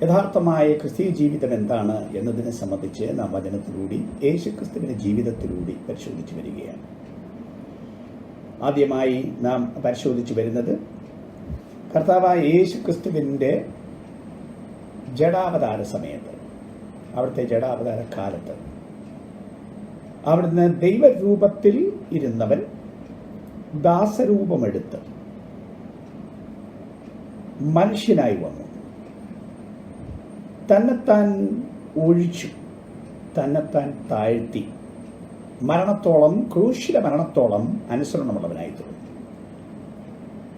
യഥാർത്ഥമായ ക്രിസ്തീയ ജീവിതം എന്താണ് എന്നതിനെ സംബന്ധിച്ച് നാം വചനത്തിലൂടെ യേശുക്രിസ്തുവിന്റെ ജീവിതത്തിലൂടെ പരിശോധിച്ചു വരികയാണ്. ആദ്യമായി നാം പരിശോധിച്ചു വരുന്നത് കർത്താവായ യേശുക്രിസ്തുവിന്റെ ജഡാവതാര സമയത്ത്, അവിടുത്തെ ജഡാവതാര കാലത്ത് അവിടുന്ന് ദൈവരൂപത്തിൽ ഇരുന്നവൻ ദാസരൂപമെടുത്ത് മനുഷ്യനായി വന്നു. തന്നെത്താൻ ഒഴിച്ചു, തന്നെത്താൻ താഴ്ത്തി, മരണത്തോളം, ക്രൂശില മരണത്തോളം അനുസരണമുള്ളവനായി തീർന്നു.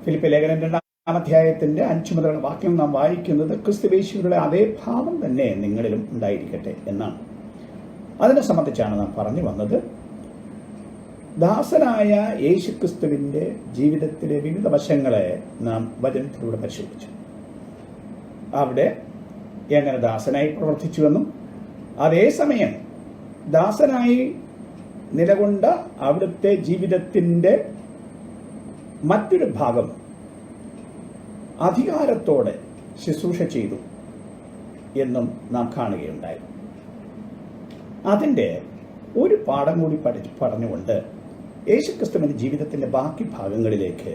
ഫിലിപ്പി ലേഖനം 2-ാം അധ്യായത്തിന്റെ 5 മുതലുള്ള വാക്യം നാം വായിക്കുന്നത് ക്രിസ്തുയേശുവിന്റെ അതേ ഭാവം തന്നെ നിങ്ങളിലും ഉണ്ടായിരിക്കട്ടെ എന്നാണ്. അതിനെ സംബന്ധിച്ചാണ് നാം പറഞ്ഞു വന്നത്. ദാസനായ യേശുക്രിസ്തുവിന്റെ ജീവിതത്തിലെ വിവിധ വശങ്ങളെ നാം വചനത്തിലൂടെ പരിശോധിച്ചു. അവിടെ എങ്ങനെ ദാസനായി പ്രവർത്തിച്ചുവെന്നും അതേസമയം ദാസനായി നിലകൊണ്ട അവിടുത്തെ ജീവിതത്തിൻ്റെ മറ്റൊരു ഭാഗം അധികാരത്തോടെ ശുശ്രൂഷ ചെയ്തു എന്നും നാം കാണുകയുണ്ടായി. അതിൻ്റെ ഒരു പാഠം കൂടി പറഞ്ഞുകൊണ്ട് യേശുക്രിസ്തുവിന്റെ ജീവിതത്തിൻ്റെ ബാക്കി ഭാഗങ്ങളിലേക്ക്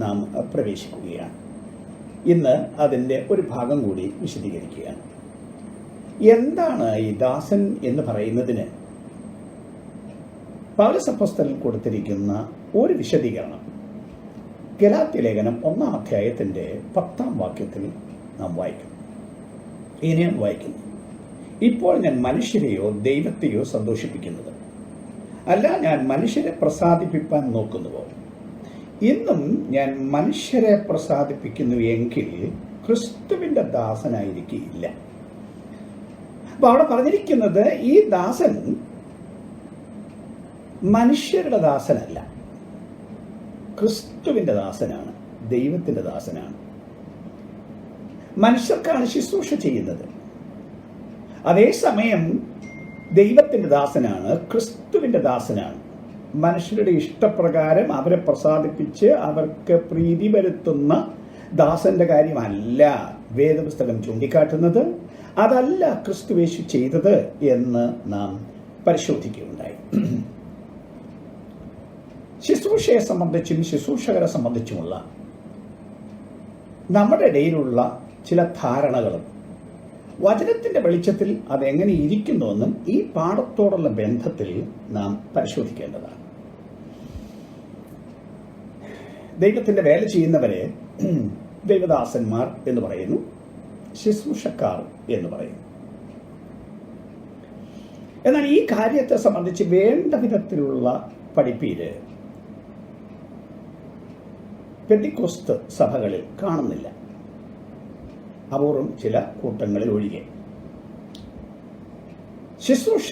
നാം പ്രവേശിക്കുകയാണ്. ഇന്ന് അതിൻ്റെ ഒരു ഭാഗം കൂടി വിശദീകരിക്കുകയാണ്. എന്താണ് ഈ ദാസൻ എന്ന് പറയുന്നതിന് പൗലോസ് അപ്പോസ്തലൻ കൊടുത്തിരിക്കുന്ന ഒരു വിശദീകരണം ഗലാത്യ ലേഖനം 1-ാം അധ്യായത്തിന്റെ 10-ാം വാക്യത്തിൽ നാം വായിക്കും. ഇനിയാണ് വായിക്കുന്നത്: ഇപ്പോൾ ഞാൻ മനുഷ്യരെയോ ദൈവത്തെയോ സന്തോഷിപ്പിക്കുന്നത് അല്ല, ഞാൻ മനുഷ്യരെ പ്രസാദിപ്പിക്കാൻ നോക്കുന്നുവോ? ഇന്നും ഞാൻ മനുഷ്യരെ പ്രസാദിപ്പിക്കുന്നു എങ്കിൽ ക്രിസ്തുവിന്റെ ദാസനായിരിക്കില്ല. അപ്പൊ അവിടെ പറഞ്ഞിരിക്കുന്നത് ഈ ദാസൻ മനുഷ്യരുടെ ദാസനല്ല, ക്രിസ്തുവിന്റെ ദാസനാണ്, ദൈവത്തിന്റെ ദാസനാണ്. മനുഷ്യർക്കാണ് ശുശ്രൂഷ ചെയ്യുന്നത്. അതേസമയം ദൈവത്തിന്റെ ദാസനാണ്, ക്രിസ്തുവിന്റെ ദാസനാണ്. മനുഷ്യരുടെ ഇഷ്ടപ്രകാരം അവരെ പ്രസാദിപ്പിച്ച് അവർക്ക് പ്രീതി വരുത്തുന്ന ദാസന്റെ കാര്യമല്ല വേദപുസ്തകം ചൂണ്ടിക്കാട്ടുന്നത്. അതല്ല ക്രിസ്തുയേശു ചെയ്തത് എന്ന് നാം പരിശോധിക്കുകയുണ്ടായി. ശുശ്രൂഷയെ സംബന്ധിച്ചും ശുശ്രൂഷകരെ സംബന്ധിച്ചുമുള്ള നമ്മുടെ ഇടയിലുള്ള ചില ധാരണകളും വചനത്തിന്റെ വെളിച്ചത്തിൽ അതെങ്ങനെ ഇരിക്കുന്നുവെന്നും ഈ പാഠത്തോടുള്ള ബന്ധത്തിൽ നാം പരിശോധിക്കേണ്ടതാണ്. ദൈവത്തിന്റെ വേല ചെയ്യുന്നവരെ ദൈവദാസന്മാർ എന്ന് പറയുന്നു, ശുശ്രൂഷക്കാർ എന്ന് പറയുന്നു. എന്നാൽ ഈ കാര്യത്തെ സംബന്ധിച്ച് വേണ്ട വിധത്തിലുള്ള പഠിപ്പീര് പെന്തിക്കോസ്ത് സഭകളിൽ കാണുന്നില്ല, അപൂർവം ചില കൂട്ടങ്ങളിൽ ഒഴികെ. ശുശ്രൂഷ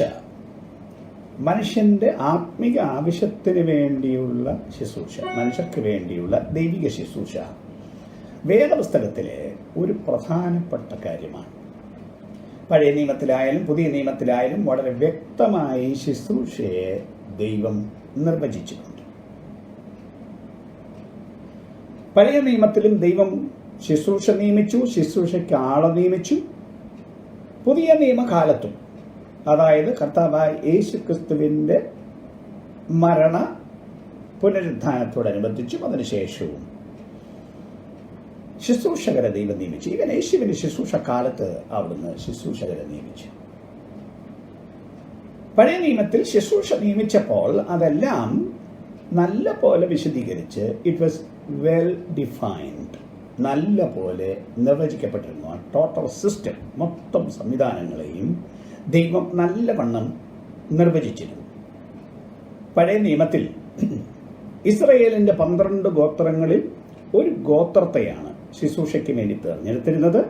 മനുഷ്യന്റെ ആത്മിക ആവശ്യത്തിന് വേണ്ടിയുള്ള ശുശ്രൂഷ, മനുഷ്യർക്ക് വേണ്ടിയുള്ള ദൈവിക ശുശ്രൂഷ വേദപുസ്തകത്തിലെ ഒരു പ്രധാനപ്പെട്ട കാര്യമാണ്. പഴയ നിയമത്തിലായാലും പുതിയ നിയമത്തിലായാലും വളരെ വ്യക്തമായി ശുശ്രൂഷയെ ദൈവം നിർവചിച്ചിട്ടുണ്ട്. പഴയ നിയമത്തിലും ദൈവം ശുശ്രൂഷ നിയമിച്ചു, ശുശ്രൂഷയ്ക്ക് ആളെ നിയമിച്ചു. പുതിയ നിയമകാലത്തും, അതായത് കർത്താവായ യേശുക്രിസ്തുവിന്റെ മരണ പുനരുത്ഥാനത്തോടനുബന്ധിച്ചും അതിനുശേഷവും ശുശ്രൂഷകരെ ദൈവം നിയമിച്ചു. ഇവൻ യേശുവിന്റെ ശുശ്രൂഷ കാലത്ത് അവിടുന്ന് ശുശ്രൂഷകരെ നിയമിച്ചു. പഴയ നിയമത്തിൽ ശുശ്രൂഷ നിയമിച്ചപ്പോൾ അതെല്ലാം നല്ല പോലെ വിശദീകരിച്ച്, ഇറ്റ് വാസ് വെൽ ഡിഫൈൻഡ്, നല്ല പോലെ നിർവചിക്കപ്പെട്ടിരുന്നു. ആ ടോട്ടൽ സിസ്റ്റം, മൊത്തം സംവിധാനങ്ങളെയും ദൈവം നല്ലവണ്ണം നിർവചിച്ചിരുന്നു. പഴയ നിയമത്തിൽ ഇസ്രയേലിന്റെ 12 ഗോത്രങ്ങളിൽ ഒരു ഗോത്രത്തെയാണ് ശുശ്രൂഷയ്ക്ക് വേണ്ടി തിരഞ്ഞെടുത്തിരുന്നത്.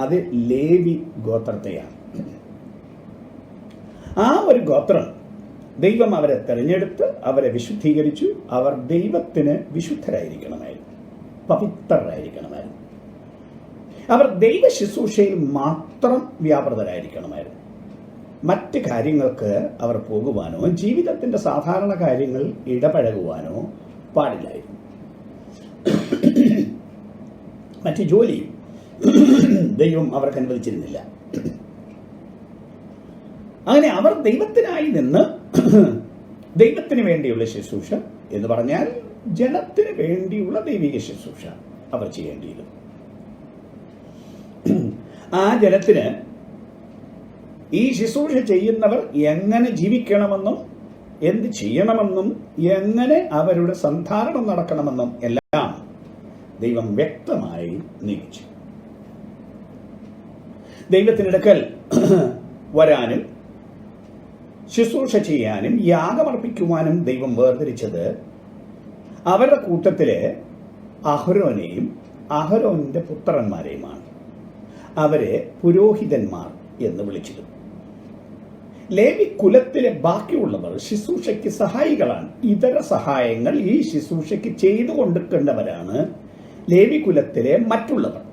അത് ലേവി ഗോത്രത്തെയാണ്. ആ ഒരു ഗോത്രം ദൈവം അവരെ തെരഞ്ഞെടുത്ത് അവരെ വിശുദ്ധീകരിച്ചു. അവർ ദൈവത്തിന് വിശുദ്ധരായിരിക്കണമായിരുന്നു, പവിത്രരായിരിക്കണമായിരുന്നു. അവർ ദൈവ ശുശ്രൂഷയിൽ മാത്രം വ്യാപൃതരായിരിക്കണമായിരുന്നു. മറ്റ് കാര്യങ്ങൾക്ക് അവർ പോകുവാനോ ജീവിതത്തിന്റെ സാധാരണ കാര്യങ്ങൾ ഇടപഴകുവാനോ പാടില്ലായിരുന്നു. മറ്റ് ജോലി ദൈവം അവർക്ക് അനുവദിച്ചിരുന്നില്ല. അങ്ങനെ അവർ ദൈവത്തിനായി നിന്ന് ദൈവത്തിന് വേണ്ടിയുള്ള ശുശ്രൂഷ എന്ന് പറഞ്ഞാൽ ജനത്തിന് വേണ്ടിയുള്ള ദൈവിക ശുശ്രൂഷ അവർ ചെയ്യേണ്ടിയിരുന്നു. ആ ജനത്തിന് ഈ ശുശ്രൂഷ ചെയ്യുന്നവർ എങ്ങനെ ജീവിക്കണമെന്നും എന്ത് ചെയ്യണമെന്നും എങ്ങനെ അവരുടെ സന്ധാരണം നടക്കണമെന്നും എല്ലാം ദൈവം വ്യക്തമായി നിയമിച്ചു. ദൈവത്തിനടുക്കൽ വരാനും ശുശ്രൂഷ ചെയ്യാനും യാഗമർപ്പിക്കുവാനും ദൈവം വേർതിരിച്ചത് അവരുടെ കൂട്ടത്തിലെ അഹരോനെയും അഹരോന്റെ പുത്രന്മാരെയുമാണ്. അവരെ പുരോഹിതന്മാർ എന്ന് വിളിച്ചിരുന്നു. ലേവി കുലത്തിലെ ബാക്കിയുള്ളവർ ശുശ്രൂഷയ്ക്ക് സഹായികളാണ്. ഇതര സഹായങ്ങൾ ഈ ശുശ്രൂഷയ്ക്ക് ചെയ്തു കൊടുക്കേണ്ടവരാണ് ലേവി കുലത്തിലെ മറ്റുള്ളവർ.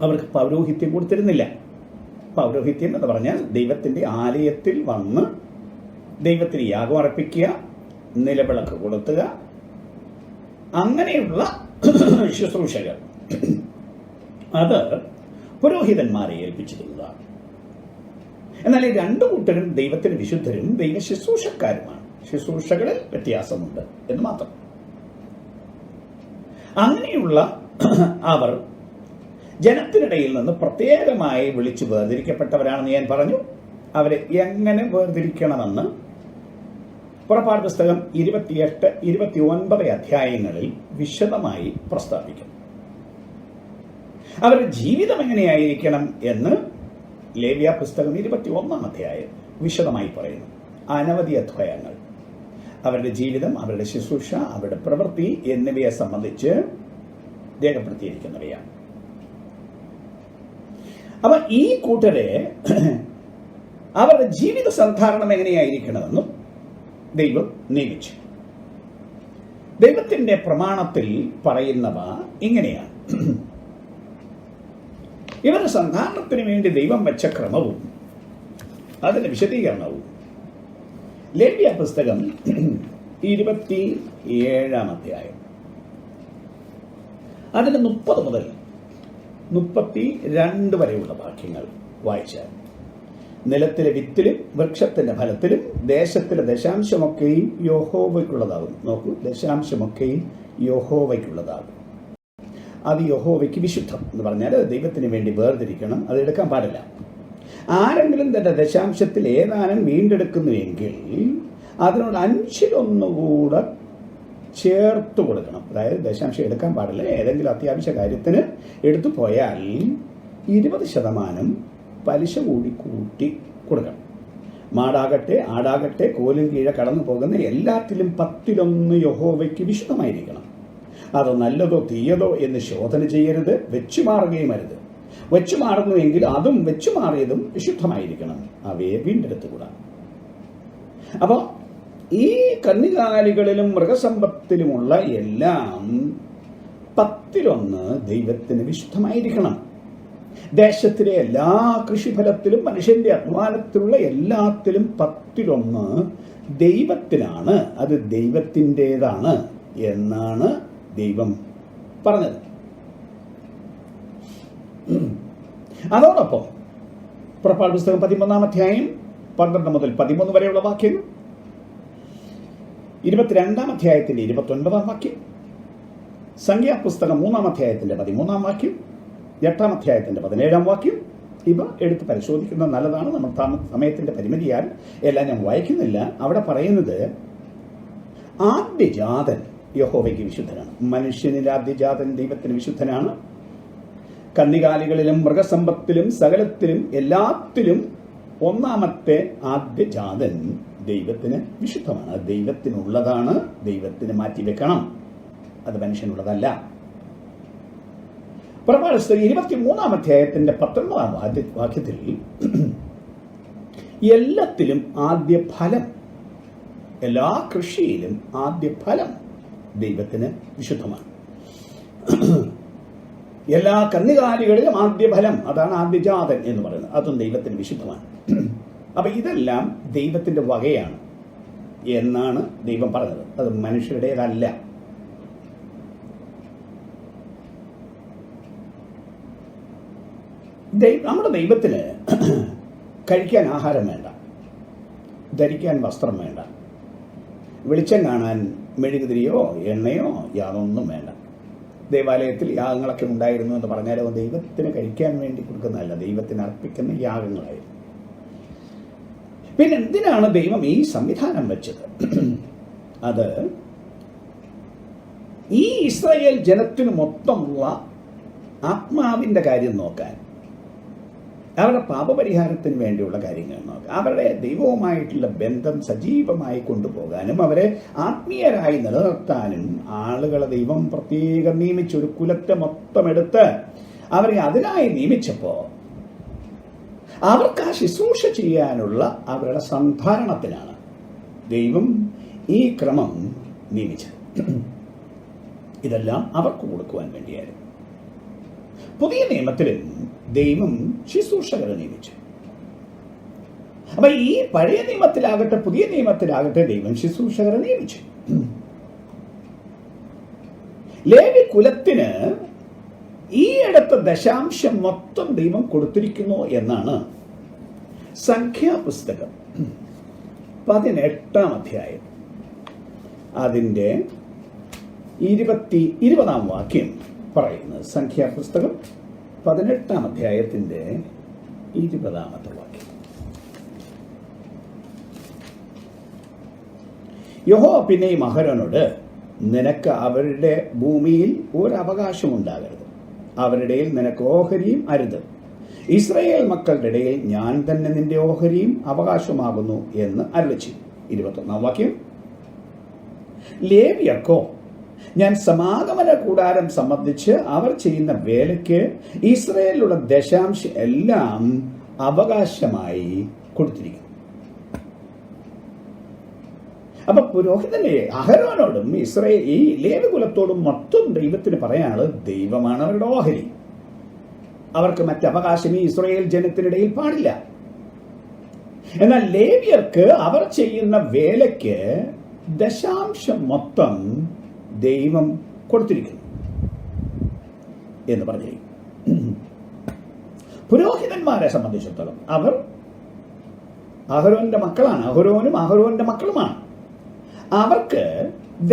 അവർക്ക് പൗരോഹിത്യം കൊടുത്തിരുന്നില്ല. പൗരോഹിത്യം എന്ന് പറഞ്ഞാൽ ദൈവത്തിന്റെ ആലയത്തിൽ വന്ന് ദൈവത്തിന് യാഗം അർപ്പിക്കുക, നിലവിളക്ക് കൊളുത്തുക, അങ്ങനെയുള്ള ശുശ്രൂഷകൾ അത് പുരോഹിതന്മാരെ ഏൽപ്പിച്ചിരുന്നതാണ്. എന്നാൽ ഈ രണ്ടു കൂട്ടരും ദൈവത്തിന് വിശുദ്ധരും ദൈവ ശുശ്രൂഷക്കാരുമാണ്. ശുശ്രൂഷകളിൽ വ്യത്യാസമുണ്ട് എന്ന് മാത്രം. അങ്ങനെയുള്ള അവർ ജനത്തിനിടയിൽ നിന്ന് പ്രത്യേകമായി വിളിച്ചു വേർതിരിക്കപ്പെട്ടവരാണെന്ന് ഞാൻ പറഞ്ഞു. അവരെ എങ്ങനെ വേർതിരിക്കണമെന്ന് പുറപ്പാട് പുസ്തകം 28, 29 അധ്യായങ്ങളിൽ വിശദമായി പ്രസ്താവിക്കും. അവരുടെ ജീവിതം എങ്ങനെയായിരിക്കണം എന്ന് ലേവ്യ പുസ്തകം 21 അധ്യായം വിശദമായി പറയുന്നു. അനവധി അധ്യായങ്ങൾ അവരുടെ ജീവിതം, അവരുടെ ശുശ്രൂഷ, അവരുടെ പ്രവൃത്തി എന്നിവയെ സംബന്ധിച്ച് രേഖപ്പെടുത്തിയിരിക്കുന്നവയാണ്. അപ്പൊ ഈ കൂട്ടരെ അവരുടെ ജീവിത സന്ധാരണം എങ്ങനെയായിരിക്കണമെന്നും ദൈവം നിയമിച്ചു. ദൈവത്തിന്റെ പ്രമാണത്തിൽ പറയുന്നവ ഇങ്ങനെയാണ്. ഇവരുടെ സന്ധാരണത്തിന് വേണ്ടി ദൈവം വെച്ച ക്രമവും അതിന്റെ വിശദീകരണവും ലേവ്യ പുസ്തകം 27 അധ്യായം അതിന് 30 മുതൽ 32 വരെയുള്ള വാക്യങ്ങൾ വായിച്ചാൽ, നിലത്തിലെ വിത്തിലും വൃക്ഷത്തിന്റെ ഫലത്തിലും ദേശത്തിലെ ദശാംശമൊക്കെയും യഹോവയ്ക്കുള്ളതാകും. നോക്കൂ, ദശാംശമൊക്കെയും യഹോവയ്ക്കുള്ളതാകും. അത് യഹോവയ്ക്ക് വിശുദ്ധം എന്ന് പറഞ്ഞാൽ അത് ദൈവത്തിന് വേണ്ടി വേർതിരിക്കണം, അത് എടുക്കാൻ പാടില്ല. ആരെങ്കിലും തന്റെ ദശാംശത്തിൽ ഏതാനും വീണ്ടെടുക്കുന്നുവെങ്കിൽ അതിനോട് 5-1 കൂടെ ചേർത്ത് കൊടുക്കണം. അതായത് ദശാംശം എടുക്കാൻ പാടില്ല. ഏതെങ്കിലും അത്യാവശ്യ കാര്യത്തിന് എടുത്തു പോയാൽ 20% പലിശ കൂടി കൂട്ടി കൊടുക്കണം. മാടാകട്ടെ, ആടാകട്ടെ, കോലും കീഴെ കടന്നു പോകുന്ന എല്ലാത്തിലും 10-1 യഹോവയ്ക്ക് വിശുദ്ധമായിരിക്കണം. അത് നല്ലതോ തീയതോ എന്ന് ശോധന ചെയ്യരുത്, വെച്ചുമാറുകയും അരുത്. വെച്ചുമാറുന്നുവെങ്കിൽ അതും വെച്ചുമാറിയതും വിശുദ്ധമായിരിക്കണം, അവയെ വീണ്ടെടുത്തുകൂടാ. അപ്പോൾ ഈ കന്നുകാലികളിലും മൃഗസമ്പത്തിലുമുള്ള എല്ലാം 10-1 ദൈവത്തിന് വിശുദ്ധമായിരിക്കണം. ദേശത്തിലെ എല്ലാ കൃഷിഫലത്തിലും മനുഷ്യന്റെ അധ്വാനത്തിലുള്ള എല്ലാത്തിലും 10-1 ദൈവത്തിനാണ്, അത് ദൈവത്തിൻ്റെതാണ് എന്നാണ് ദൈവം പറഞ്ഞത്. അതോടൊപ്പം പുറപ്പാട് പുസ്തകം 13 അധ്യായം 12 മുതൽ 13 വരെയുള്ള വാക്യങ്ങൾ, 22 അധ്യായത്തിന്റെ 29 വാക്യം, സംഖ്യാപുസ്തകം 3 അധ്യായത്തിന്റെ 13 വാക്യം, 8 അധ്യായത്തിന്റെ 17 വാക്യം, ഇവ എടുത്ത് പരിശോധിക്കുന്നത് നല്ലതാണ്. നമ്മൾ സമയത്തിന്റെ പരിമിതിയാൽ എല്ലാം ഞാൻ വായിക്കുന്നില്ല. അവിടെ പറയുന്നത് ആദ്യജാതൻ യഹോവയ്ക്ക് വിശുദ്ധനാണ്. മനുഷ്യനിൽ ആദ്യജാതൻ ദൈവത്തിന് വിശുദ്ധനാണ്. കന്നുകാലികളിലും മൃഗസമ്പത്തിലും സകലത്തിലും എല്ലാത്തിലും ഒന്നാമത്തെ ആദ്യജാതൻ ദൈവത്തിന് വിശുദ്ധമാണ്. അത് ദൈവത്തിനുള്ളതാണ്, ദൈവത്തിന് മാറ്റിവെക്കണം, അത് മനുഷ്യനുള്ളതല്ല. പുറപ്പാട് 23 അധ്യായത്തിന്റെ 19 വാക്യത്തിൽ എല്ലാത്തിലും ആദ്യ ഫലം, എല്ലാ കൃഷിയിലും ആദ്യ ഫലം ദൈവത്തിന് വിശുദ്ധമാണ്. എല്ലാ കന്നുകാലികളിലും ആദ്യ ഫലം, അതാണ് ആദ്യജാതൻ എന്ന് പറയുന്നത്, അതും ദൈവത്തിന് വിശുദ്ധമാണ്. അപ്പൊ ഇതെല്ലാം ദൈവത്തിന്റെ വകയാണ് എന്നാണ് ദൈവം പറഞ്ഞത്, അത് മനുഷ്യരുടേതല്ല. നമ്മുടെ ദൈവത്തിന് കഴിക്കാൻ ആഹാരം വേണ്ട, ധരിക്കാൻ വസ്ത്രം വേണ്ട, വെളിച്ചം കാണാൻ മെഴുകുതിരിയോ എണ്ണയോ യാതൊന്നും വേണ്ട. ദേവാലയത്തിൽ യാഗങ്ങളൊക്കെ ഉണ്ടായിരുന്നു എന്ന് പറഞ്ഞാൽ അത് ദൈവത്തിന് കഴിക്കാൻ വേണ്ടി കൊടുക്കുന്നതല്ല, ദൈവത്തിന് അർപ്പിക്കുന്ന യാഗങ്ങളായിരുന്നു. പിന്നെ എന്തിനാണ് ദൈവം ഈ സംവിധാനം വെച്ചത്? അത് ഈ ഇസ്രായേൽ ജനത്തിന് മൊത്തമുള്ള ആത്മാവിൻ്റെ കാര്യം നോക്കാൻ, അവരുടെ പാപപരിഹാരത്തിന് വേണ്ടിയുള്ള കാര്യങ്ങൾ നോക്കാൻ, അവരുടെ ദൈവവുമായിട്ടുള്ള ബന്ധം സജീവമായി കൊണ്ടുപോകാനും അവരെ ആത്മീയരായി നിലനിർത്താനും ആളുകളെ ദൈവം പ്രത്യേകം നിയമിച്ചൊരു കുലത്തെ മൊത്തം എടുത്ത് അവരെ അതിനായി നിയമിച്ചപ്പോൾ അവർക്ക് ആ ശുശ്രൂഷ ചെയ്യാനുള്ള അവരുടെ സന്ധാരണത്തിനാണ് ദൈവം ഈ ക്രമം നിയമിച്ചത്. ഇതെല്ലാം അവർക്ക് കൊടുക്കുവാൻ വേണ്ടിയായിരുന്നു. പുതിയ നിയമത്തിലും ദൈവം ശുശ്രൂഷകരെ നിയമിച്ചു. അപ്പൊ ഈ പഴയ നിയമത്തിലാകട്ടെ പുതിയ നിയമത്തിലാകട്ടെ ദൈവം ശുശ്രൂഷകരെ നിയമിച്ചു. ലേവി കുലത്തിന് ഈ അടുത്ത ദശാംശം മൊത്തം ദൈവം കൊടുത്തിരിക്കുന്നു എന്നാണ് സംഖ്യാപുസ്തകം 18-ാം അധ്യായം അതിൻ്റെ 20-ാം വാക്യം പറയുന്നത്. സംഖ്യാപുസ്തകം 18-ാം അധ്യായത്തിൻ്റെ 20-ാമത്തെ വാക്യം. യഹോവ പിന്നെയും അഹരോനോട്, നിനക്ക് അവരുടെ ഭൂമിയിൽ ഒരവകാശം ഉണ്ടാകരുത്, അവരുടെ നിനക്ക് ഓഹരിയും അരുത്. ഇസ്രായേൽ മക്കളുടെ ഇടയിൽ ഞാൻ തന്നെ നിന്റെ ഓഹരിയും അവകാശമാകുന്നു എന്ന് അരുളിച്ചു. 21-ാം വാക്യം. ലേവ്യർക്കോ ഞാൻ സമാഗമന കൂടാരം സംബന്ധിച്ച് അവർ ചെയ്യുന്ന വേലയ്ക്ക് ഇസ്രായേലിലുള്ള ദശാംശം എല്ലാം അവകാശമായി കൊടുത്തിരിക്കുന്നു. അപ്പൊ പുരോഹിതനെ അഹരോനോടും ഈ ലേവി കുലത്തോടും മൊത്തം ദൈവത്തിന് പറയാനുള്ളത് ദൈവമാണ് അവരുടെ ഓഹരി. അവർക്ക് മറ്റവകാശം ഈ ഇസ്രായേൽ ജനത്തിനിടയിൽ പാടില്ല. എന്നാൽ ലേവ്യർക്ക് അവർ ചെയ്യുന്ന വേലയ്ക്ക് ദശാംശം മൊത്തം ദൈവം കൊടുത്തിരിക്കുന്നു എന്ന് പറഞ്ഞിരിക്കും. പുരോഹിതന്മാരെ സംബന്ധിച്ചിടത്തോളം അവർ അഹരോന്റെ മക്കളാണ്, അഹരോനും അഹരോന്റെ മക്കളുമാണ്. അവർക്ക്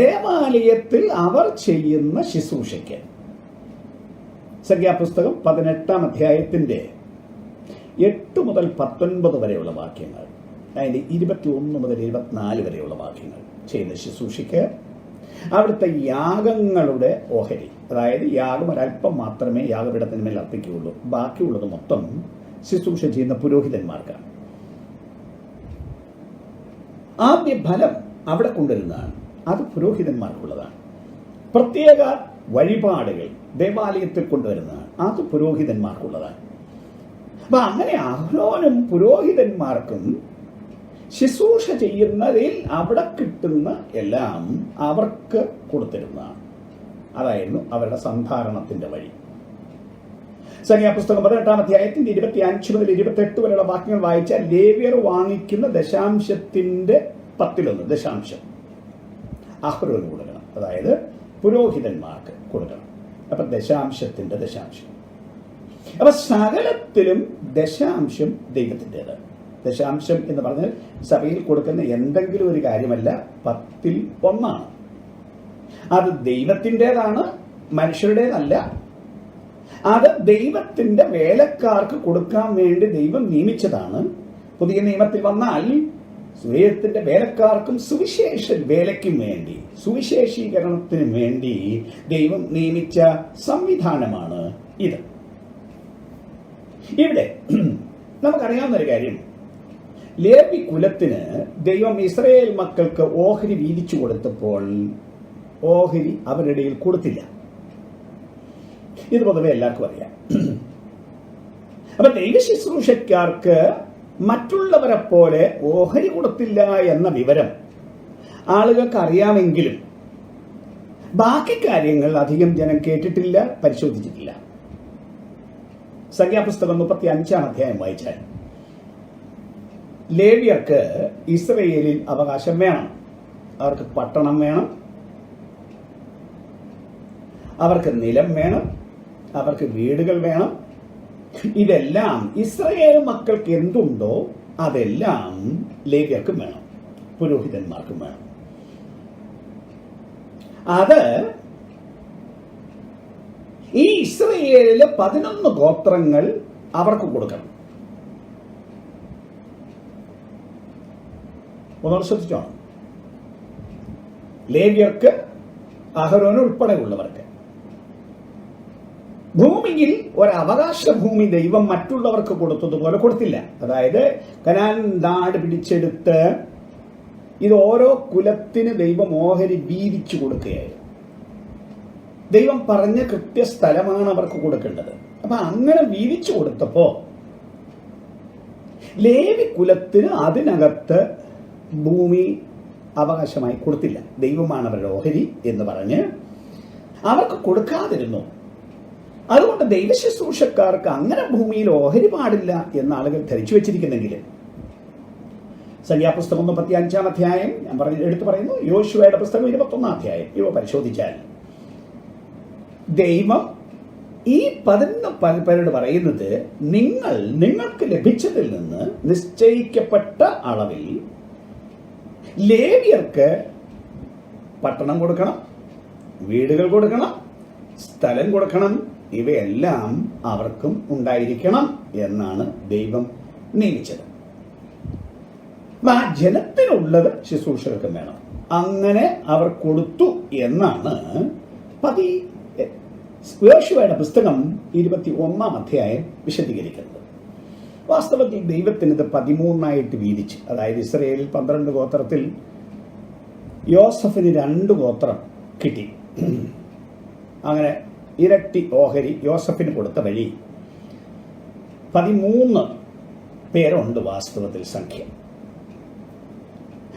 ദേവാലയത്തിൽ അവർ ചെയ്യുന്ന ശുശ്രൂഷയ്ക്ക് സംഖ്യാപുസ്തകം 18-ാം അധ്യായത്തിന്റെ 8 മുതൽ 19 വരെയുള്ള വാക്യങ്ങൾ, അതിന്റെ 21 മുതൽ 24 വരെയുള്ള വാക്യങ്ങൾ ചെയ്യുന്ന ശുശ്രൂഷയ്ക്ക് അവിടുത്തെ യാഗങ്ങളുടെ ഓഹരി, അതായത് യാഗം ഒരല്പം മാത്രമേ യാഗപീഠത്തിന് മേൽ അർപ്പിക്കുകയുള്ളൂ, ബാക്കിയുള്ളത് മൊത്തം ശുശ്രൂഷ ചെയ്യുന്ന പുരോഹിതന്മാർക്കാണ്. ആദ്യ ഫലം അവിടെ കൊണ്ടുവരുന്നതാണ്, അത് പുരോഹിതന്മാർക്കുള്ളതാണ്. പ്രത്യേക വഴിപാടുകൾ ദേവാലയത്തിൽ കൊണ്ടുവരുന്നതാണ്, അത് പുരോഹിതന്മാർക്കുള്ളതാണ്. അപ്പൊ അങ്ങനെ അഹരോനും പുരോഹിതന്മാർക്കും ശുശ്രൂഷ ചെയ്യുന്നതിൽ അവിടെ കിട്ടുന്ന എല്ലാം അവർക്ക് കൊടുത്തിരുന്നതാണ്. അതായിരുന്നു അവരുടെ സന്ധാരണത്തിന്റെ വഴി. സംഖ്യാപുസ്തകം 18-ാം അധ്യായത്തിന്റെ 25 മുതൽ 28 വരെയുള്ള വാക്യങ്ങൾ വായിച്ചാൽ ലേവ്യർ വാങ്ങിക്കുന്ന ദശാംശത്തിന്റെ 10-1 ദശാംശം അഹരോന് കൊടുക്കണം, അതായത് പുരോഹിതന്മാർക്ക് കൊടുക്കണം. അപ്പൊ ദശാംശത്തിന്റെ ദശാംശം. അപ്പൊ സകലത്തിലും ദശാംശം ദൈവത്തിൻ്റെത്. ദശാംശം എന്ന് പറഞ്ഞാൽ സഭയിൽ കൊടുക്കുന്ന എന്തെങ്കിലും ഒരു കാര്യമല്ല, 10-1. അത് ദൈവത്തിൻ്റെതാണ്, മനുഷ്യരുടേതല്ല. അത് ദൈവത്തിന്റെ വേലക്കാർക്ക് കൊടുക്കാൻ വേണ്ടി ദൈവം നിയമിച്ചതാണ്. പുതിയ നിയമത്തിൽ വന്നാൽ ദൈവത്തിന്റെ വേലക്കാർക്കും സുവിശേഷ വേലയ്ക്കും വേണ്ടി, സുവിശേഷീകരണത്തിനും വേണ്ടി ദൈവം നിയമിച്ച സംവിധാനമാണ് ഇത്. ഇവിടെ നമുക്കറിയാവുന്ന ഒരു കാര്യം, ലേവി കുലത്തിന് ദൈവം ഇസ്രായേൽ മക്കൾക്ക് ഓഹരി വീതിച്ചു കൊടുത്തപ്പോൾ ഓഹരി അവരുടെ ഇടയിൽ കൊടുത്തില്ല. ഇത് പൊതുവെ എല്ലാവർക്കും അറിയാം. അപ്പൊ ദൈവ ശുശ്രൂഷക്കാർക്ക് മറ്റുള്ളവരെ പോലെ ഓഹരി കൊടുത്തില്ല എന്ന വിവരം ആളുകൾക്ക് അറിയാമെങ്കിലും ബാക്കി കാര്യങ്ങൾ അധികം ജനം കേട്ടിട്ടില്ല, പരിശോധിച്ചിട്ടില്ല. സംഖ്യാപുസ്തകം 35-ാം അധ്യായം വായിച്ചാൽ ലേവ്യർക്ക് ഇസ്രായേലിൽ അവകാശം വേണം. അവർക്ക് പട്ടണം വേണം, അവർക്ക് നിലം വേണം, അവർക്ക് വീടുകൾ വേണം, ഇതെല്ലാം ഇസ്രായേൽ മക്കൾക്ക് എന്തുണ്ടോ അതെല്ലാം ലേവ്യർക്കും വേണം, പുരോഹിതന്മാർക്കും വേണം. അത് ഈ ഇസ്രായേലിലെ 11 ഗോത്രങ്ങൾ അവർക്ക് കൊടുക്കണം. ഒന്നുകൂടെ ശ്രദ്ധിച്ചോണം. ലേവ്യർക്ക്, അഹരോന് ഉൾപ്പെടെയുള്ളവർക്ക് ഭൂമിയിൽ ഒരവകാശ ഭൂമി ദൈവം മറ്റുള്ളവർക്ക് കൊടുത്തതുപോലെ കൊടുത്തില്ല. അതായത് കനാൻ നാട് പിടിച്ചെടുത്ത് ഇത് ഓരോ കുലത്തിന് ദൈവം ഓഹരി വീതിച്ചു കൊടുക്കുകയായിരുന്നു. ദൈവം പറഞ്ഞ കൃത്യസ്ഥലമാണ് അവർക്ക് കൊടുക്കേണ്ടത്. അപ്പൊ അങ്ങനെ വീതിച്ചു കൊടുത്തപ്പോ ലേവി കുലത്തിന് അതിനകത്ത് ഭൂമി അവകാശമായി കൊടുത്തില്ല. ദൈവമാണ് അവരുടെ ഓഹരി എന്ന് പറഞ്ഞ് അവർക്ക് കൊടുക്കാതിരുന്നു. അതുകൊണ്ട് ദൈവശുശ്രൂഷക്കാർക്ക് അങ്ങനെ ഭൂമിയിൽ ഓഹരി പാടില്ല എന്ന് ആളുകൾ ധരിച്ചു വെച്ചിരിക്കുന്നെങ്കിൽ സംഖ്യാപുസ്തകം 35-ാം അധ്യായം ഞാൻ എടുത്തു പറയുന്നു, യോശുവയുടെ പുസ്തകം 21-ാം അധ്യായം ഇവ പരിശോധിച്ചാൽ ദൈവം ഈ 11 പേരോട് പറയുന്നത്, നിങ്ങൾക്ക് ലഭിച്ചതിൽ നിന്ന് നിശ്ചയിക്കപ്പെട്ട അളവിൽ ലേവ്യർക്ക് പട്ടണം കൊടുക്കണം, വീടുകൾ കൊടുക്കണം, സ്ഥലം കൊടുക്കണം, ഇവയെല്ലാം അവർക്കും ഉണ്ടായിരിക്കണം എന്നാണ് ദൈവം നിയമിച്ചത്. ആ ജനത്തിനുള്ളത് ശുശ്രൂഷകർക്കും വേണം. അങ്ങനെ അവർ കൊടുത്തു എന്നാണ് യോശുവയുടെ പുസ്തകം 21-ാം അധ്യായം വിശദീകരിക്കുന്നത്. വാസ്തവത്തിൽ ദൈവത്തിന് ഇത് 13 വീതിച്ച്, അതായത് ഇസ്രായേലിൽ 12 ഗോത്രത്തിൽ യോസഫിന് 2 ഗോത്രം കിട്ടി. അങ്ങനെ ഇരട്ടി ഓഹരി യോസഫിന് കൊടുത്ത വഴി 13 പേരുണ്ട് വാസ്തവത്തിൽ സംഖ്യ.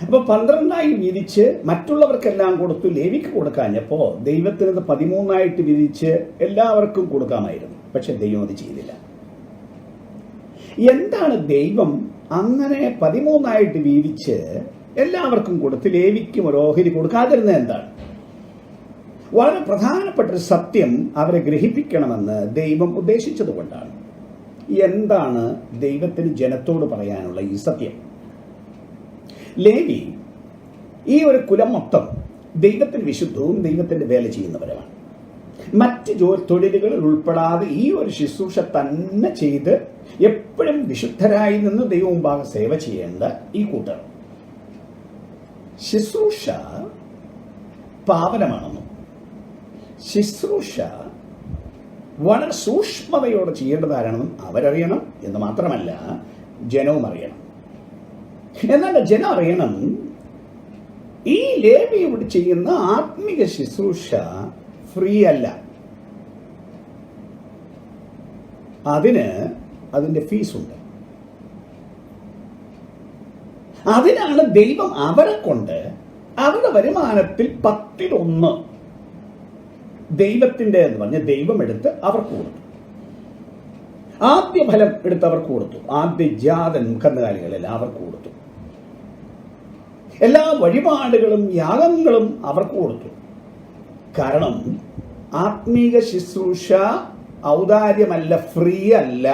അപ്പൊ 12 വീതിച്ച് മറ്റുള്ളവർക്കെല്ലാം കൊടുത്തു. ലേവിക്ക് കൊടുക്കാഞ്ഞപ്പോ ദൈവത്തിനത് 13 വീതിച്ച് എല്ലാവർക്കും കൊടുക്കാമായിരുന്നു. പക്ഷെ ദൈവം അത് ചെയ്തില്ല. എന്താണ് ദൈവം അങ്ങനെ 13 വീതിച്ച് എല്ലാവർക്കും കൊടുത്ത് ലേവിക്കും ഒരു ഓഹരി കൊടുക്കാതിരുന്നത്? എന്താണ്? വളരെ പ്രധാനപ്പെട്ട ഒരു സത്യം അവരെ ഗ്രഹിപ്പിക്കണമെന്ന് ദൈവം ഉദ്ദേശിച്ചതുകൊണ്ടാണ്. എന്താണ് ദൈവത്തിന് ജനത്തോട് പറയാനുള്ള ഈ സത്യം? ലേവി ഈ ഒരു കുലം മൊത്തം ദൈവത്തിന് വിശുദ്ധവും ദൈവത്തിന്റെ വേല ചെയ്യുന്നവരുമാണ്. മറ്റ് തൊഴിലുകളിൽ ഉൾപ്പെടാതെ ഈ ഒരു ശുശ്രൂഷ തന്നെ ചെയ്ത് എപ്പോഴും വിശുദ്ധരായി നിന്ന് ദൈവം മുമ്പാകെ സേവ ചെയ്യേണ്ട ഈ കൂട്ടർ ശുശ്രൂഷ പാവനമാണെന്നും ശുശ്രൂഷ വളരെ സൂക്ഷ്മതയോടെ ചെയ്യേണ്ടതാരാണെന്നും അവരറിയണം എന്ന് മാത്രമല്ല ജനവും അറിയണം. എന്നാൽ ജനം അറിയണം, ഈ ലേവിയോട് ചെയ്യുന്ന ആത്മീക ശുശ്രൂഷ ഫ്രീ അല്ല. അതിന്റെ ഫീസുണ്ട്. അതിനാണ് ദൈവം അവരെ കൊണ്ട് അവരുടെ വരുമാനത്തിൽ 10-1 ദൈവത്തിന്റെ എന്ന് പറഞ്ഞ് ദൈവം എടുത്ത് അവർക്ക് കൊടുത്തു. ആദ്യ ഫലം എടുത്ത് അവർക്ക് കൊടുത്തു. ആദ്യ ജാതൻ കന്നുകാലികളെല്ലാം അവർക്ക് കൊടുത്തു. എല്ലാ വഴിപാടുകളും യാഗങ്ങളും അവർക്ക് കൊടുത്തു. കാരണം ആത്മീക ശുശ്രൂഷ ഔദാര്യമല്ല, ഫ്രീ അല്ല,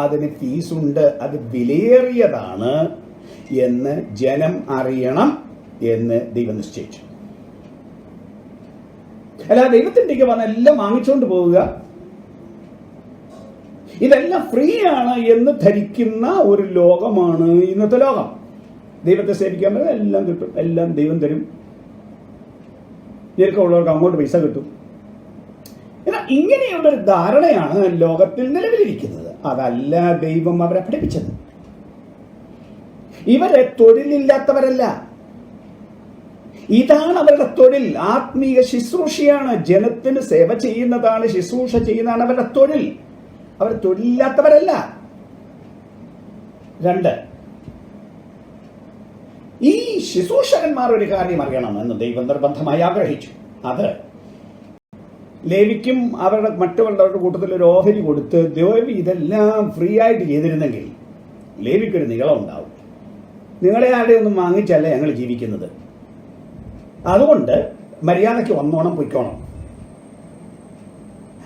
അതിന് ഫീസുണ്ട്, അത് വിലയേറിയതാണ് എന്ന് ജനം അറിയണം എന്ന് ദൈവം നിശ്ചയിച്ചു. അല്ല ദൈവത്തിൻ്റെക്ക് വന്ന് എല്ലാം വാങ്ങിച്ചുകൊണ്ട് പോവുക, ഇതെല്ലാം ഫ്രീ ആണ് എന്ന് ധരിക്കുന്ന ഒരു ലോകമാണ് ഇന്നത്തെ ലോകം. ദൈവത്തെ സേവിക്കാൻ പറ്റും, എല്ലാം കിട്ടും, എല്ലാം ദൈവം തരും, ഞെരുക്കമുള്ളവർക്ക് അങ്ങോട്ട് പൈസ കിട്ടും. എന്നാൽ ഇങ്ങനെയുള്ളൊരു ധാരണയാണ് ലോകത്തിൽ നിലവിലിരിക്കുന്നത്. അതല്ല ദൈവം അവരെ പഠിപ്പിച്ചത്. ഇവരെ തൊഴിലില്ലാത്തവരല്ല, ഇതാണ് അവരുടെ തൊഴിൽ. ആത്മീയ ശുശ്രൂഷയാണ്, ജനത്തിന് സേവ ചെയ്യുന്നതാണ്, ശുശ്രൂഷ ചെയ്യുന്നതാണ് അവരുടെ തൊഴിൽ. അവർ തൊഴിലില്ലാത്തവരല്ല. 2, ഈ ശുശ്രൂഷകന്മാർ ഒരു കാര്യം അറിയണമെന്ന് ദൈവം നിർബന്ധമായി ആഗ്രഹിച്ചു. അത് ലേവിക്കും അവരുടെ മറ്റുള്ളവരുടെ കൂട്ടത്തിൽ ഒരു ഓഹരി കൊടുത്ത് ദേവി ഇതെല്ലാം ഫ്രീ ആയിട്ട് ചെയ്തിരുന്നെങ്കിൽ ലേവിക്കൊരു നിഗളം ഉണ്ടാവും. നിങ്ങളെ ആരുടെയൊന്നും വാങ്ങിച്ചല്ല ഞങ്ങൾ ജീവിക്കുന്നത്, അതുകൊണ്ട് മര്യാദയ്ക്ക് വന്നോണം പൊയ്ക്കോണം.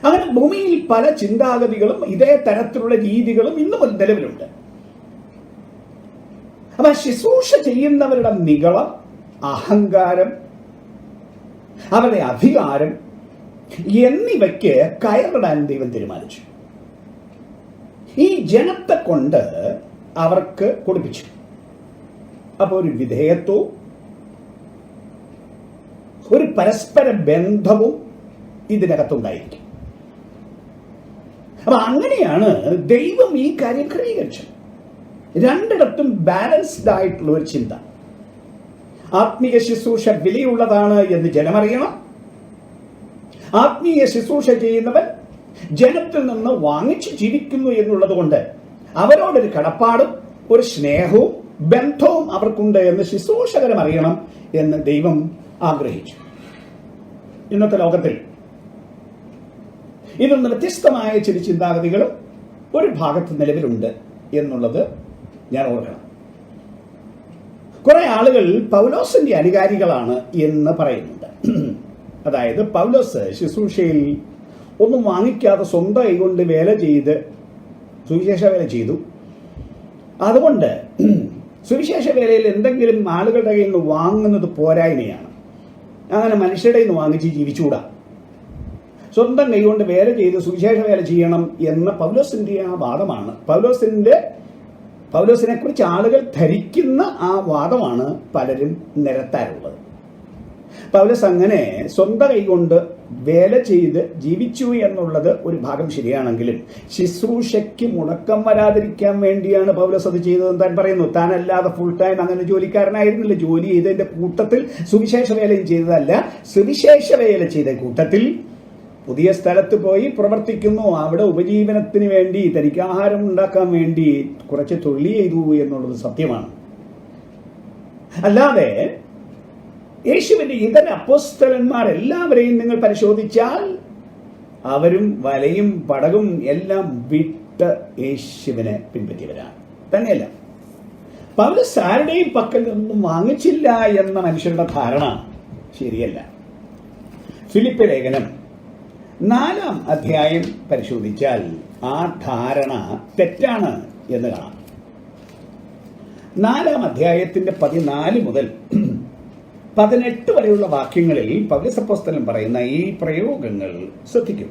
അങ്ങനെ ഭൂമിയിൽ പല ചിന്താഗതികളും ഇതേ തരത്തിലുള്ള രീതികളും ഇന്നും നിലവിലുണ്ട്. അപ്പൊ ശുശ്രൂഷ ചെയ്യുന്നവരുടെ നിഗളം, അഹങ്കാരം, അവരുടെ അധികാരം എന്നിവയ്ക്ക് കയറിടാൻ ദൈവം തീരുമാനിച്ചു. ഈ ജനത്തെ കൊണ്ട് അവർക്ക് കൊടുപ്പിച്ചു. അപ്പൊ ഒരു വിധേയത്വവും ഒരു പരസ്പര ബന്ധവും ഇതിനകത്തുണ്ടായിരിക്കും. അപ്പൊ അങ്ങനെയാണ് ദൈവം ഈ കാര്യം ക്രമീകരിച്ചത്. രണ്ടിടത്തും ബാലൻസ്ഡ് ആയിട്ടുള്ള ഒരു ചിന്ത. ആത്മീയ ശുശ്രൂഷ വിലയുള്ളതാണ് എന്ന് ജനമറിയണം. ആത്മീയ ശുശ്രൂഷ ചെയ്യുന്നവൻ ജനത്തിൽ നിന്ന് വാങ്ങിച്ച് ജീവിക്കുന്നു എന്നുള്ളത് കൊണ്ട് അവരോടൊരു കടപ്പാടും ഒരു സ്നേഹവും ബന്ധവും അവർക്കുണ്ട് എന്ന് ശുശ്രൂഷകരും അറിയണം എന്ന് ദൈവം ആഗ്രഹിച്ചു. ഇന്നത്തെ ലോകത്തിൽ ഇതിൽ നിന്ന് വ്യത്യസ്തമായ ചില ചിന്താഗതികളും ഒരു ഭാഗത്ത് നിലവിലുണ്ട് എന്നുള്ളത് ഞാൻ ഓർക്കണം. കുറെ ആളുകൾ പൗലോസിന്റെ അനുകാരികളാണ് എന്ന് പറയുന്നുണ്ട്. അതായത് പൗലോസ് ശുശ്രൂഷയിൽ ഒന്നും വാങ്ങിക്കാതെ സ്വന്തം കൈകൊണ്ട് വേല ചെയ്ത് സുവിശേഷ വേല ചെയ്തു. അതുകൊണ്ട് സുവിശേഷ വേലയിൽ എന്തെങ്കിലും ആളുകളുടെ കയ്യിൽ നിന്ന് വാങ്ങുന്നത് പോരായ്മയാണ്. അങ്ങനെ മനുഷ്യരുടെ നിന്ന് വാങ്ങിച്ച് ജീവിച്ചുകൂടാ. സ്വന്തം കൈകൊണ്ട് വേല ചെയ്ത് സുവിശേഷ വേല ചെയ്യണം എന്ന പൗലോസിന്റെ ആ വാദമാണ്, പൗലോസിനെ കുറിച്ച് ആളുകൾ ധരിക്കുന്ന ആ വാദമാണ് പലരും നിരത്താറുള്ളത്. പൗലോസ് അങ്ങനെ സ്വന്തം കൈകൊണ്ട് വേല ചെയ്ത് ജീവിച്ചു എന്നുള്ളത് ഒരു ഭാഗം ശരിയാണെങ്കിലും ശുശ്രൂഷയ്ക്ക് മുടക്കം വരാതിരിക്കാൻ വേണ്ടിയാണ് പൗലോസ് അത് ചെയ്തതെന്ന് താൻ പറയുന്നു. താനല്ലാതെ ഫുൾ ടൈം അങ്ങനെ ജോലിക്കാരനായിരുന്നില്ല. ജോലി ചെയ്തതിന്റെ കൂട്ടത്തിൽ സുവിശേഷ വേലയും ചെയ്തതല്ല. സുവിശേഷ വേല ചെയ്ത കൂട്ടത്തിൽ പുതിയ സ്ഥലത്ത് പോയി പ്രവർത്തിക്കുന്നു. അവിടെ ഉപജീവനത്തിന് വേണ്ടി, തനിക്ക് ആഹാരം ഉണ്ടാക്കാൻ വേണ്ടി കുറച്ച് തൊഴിൽ ചെയ്തു എന്നുള്ളത് സത്യമാണ്. അല്ലാതെ യേശുവിന്റെ ഇതര അപ്പോസ്തലന്മാരെല്ലാവരെയും നിങ്ങൾ പരിശോധിച്ചാൽ അവരും വലയും പടകും എല്ലാം വിട്ട് യേശുവിനെ പിൻപറ്റിയവരാണ്. തന്നെയല്ല, പൗലോസ് ആരുടെയും പക്കൽ നിന്നും വാങ്ങിച്ചില്ല എന്ന മനുഷ്യരുടെ ധാരണ ശരിയല്ല. ഫിലിപ്പ് ലേഖനം 4-ാം അധ്യായം പരിശോധിച്ചാൽ ആ ധാരണ തെറ്റാണ് എന്ന് കാണാം. 4-ാം അധ്യായത്തിന്റെ 14 മുതൽ 18 വരെയുള്ള വാക്യങ്ങളിൽ പൗലോസ് അപ്പോസ്തലൻ പറയുന്ന ഈ പ്രയോഗങ്ങൾ ശ്രദ്ധിക്കും.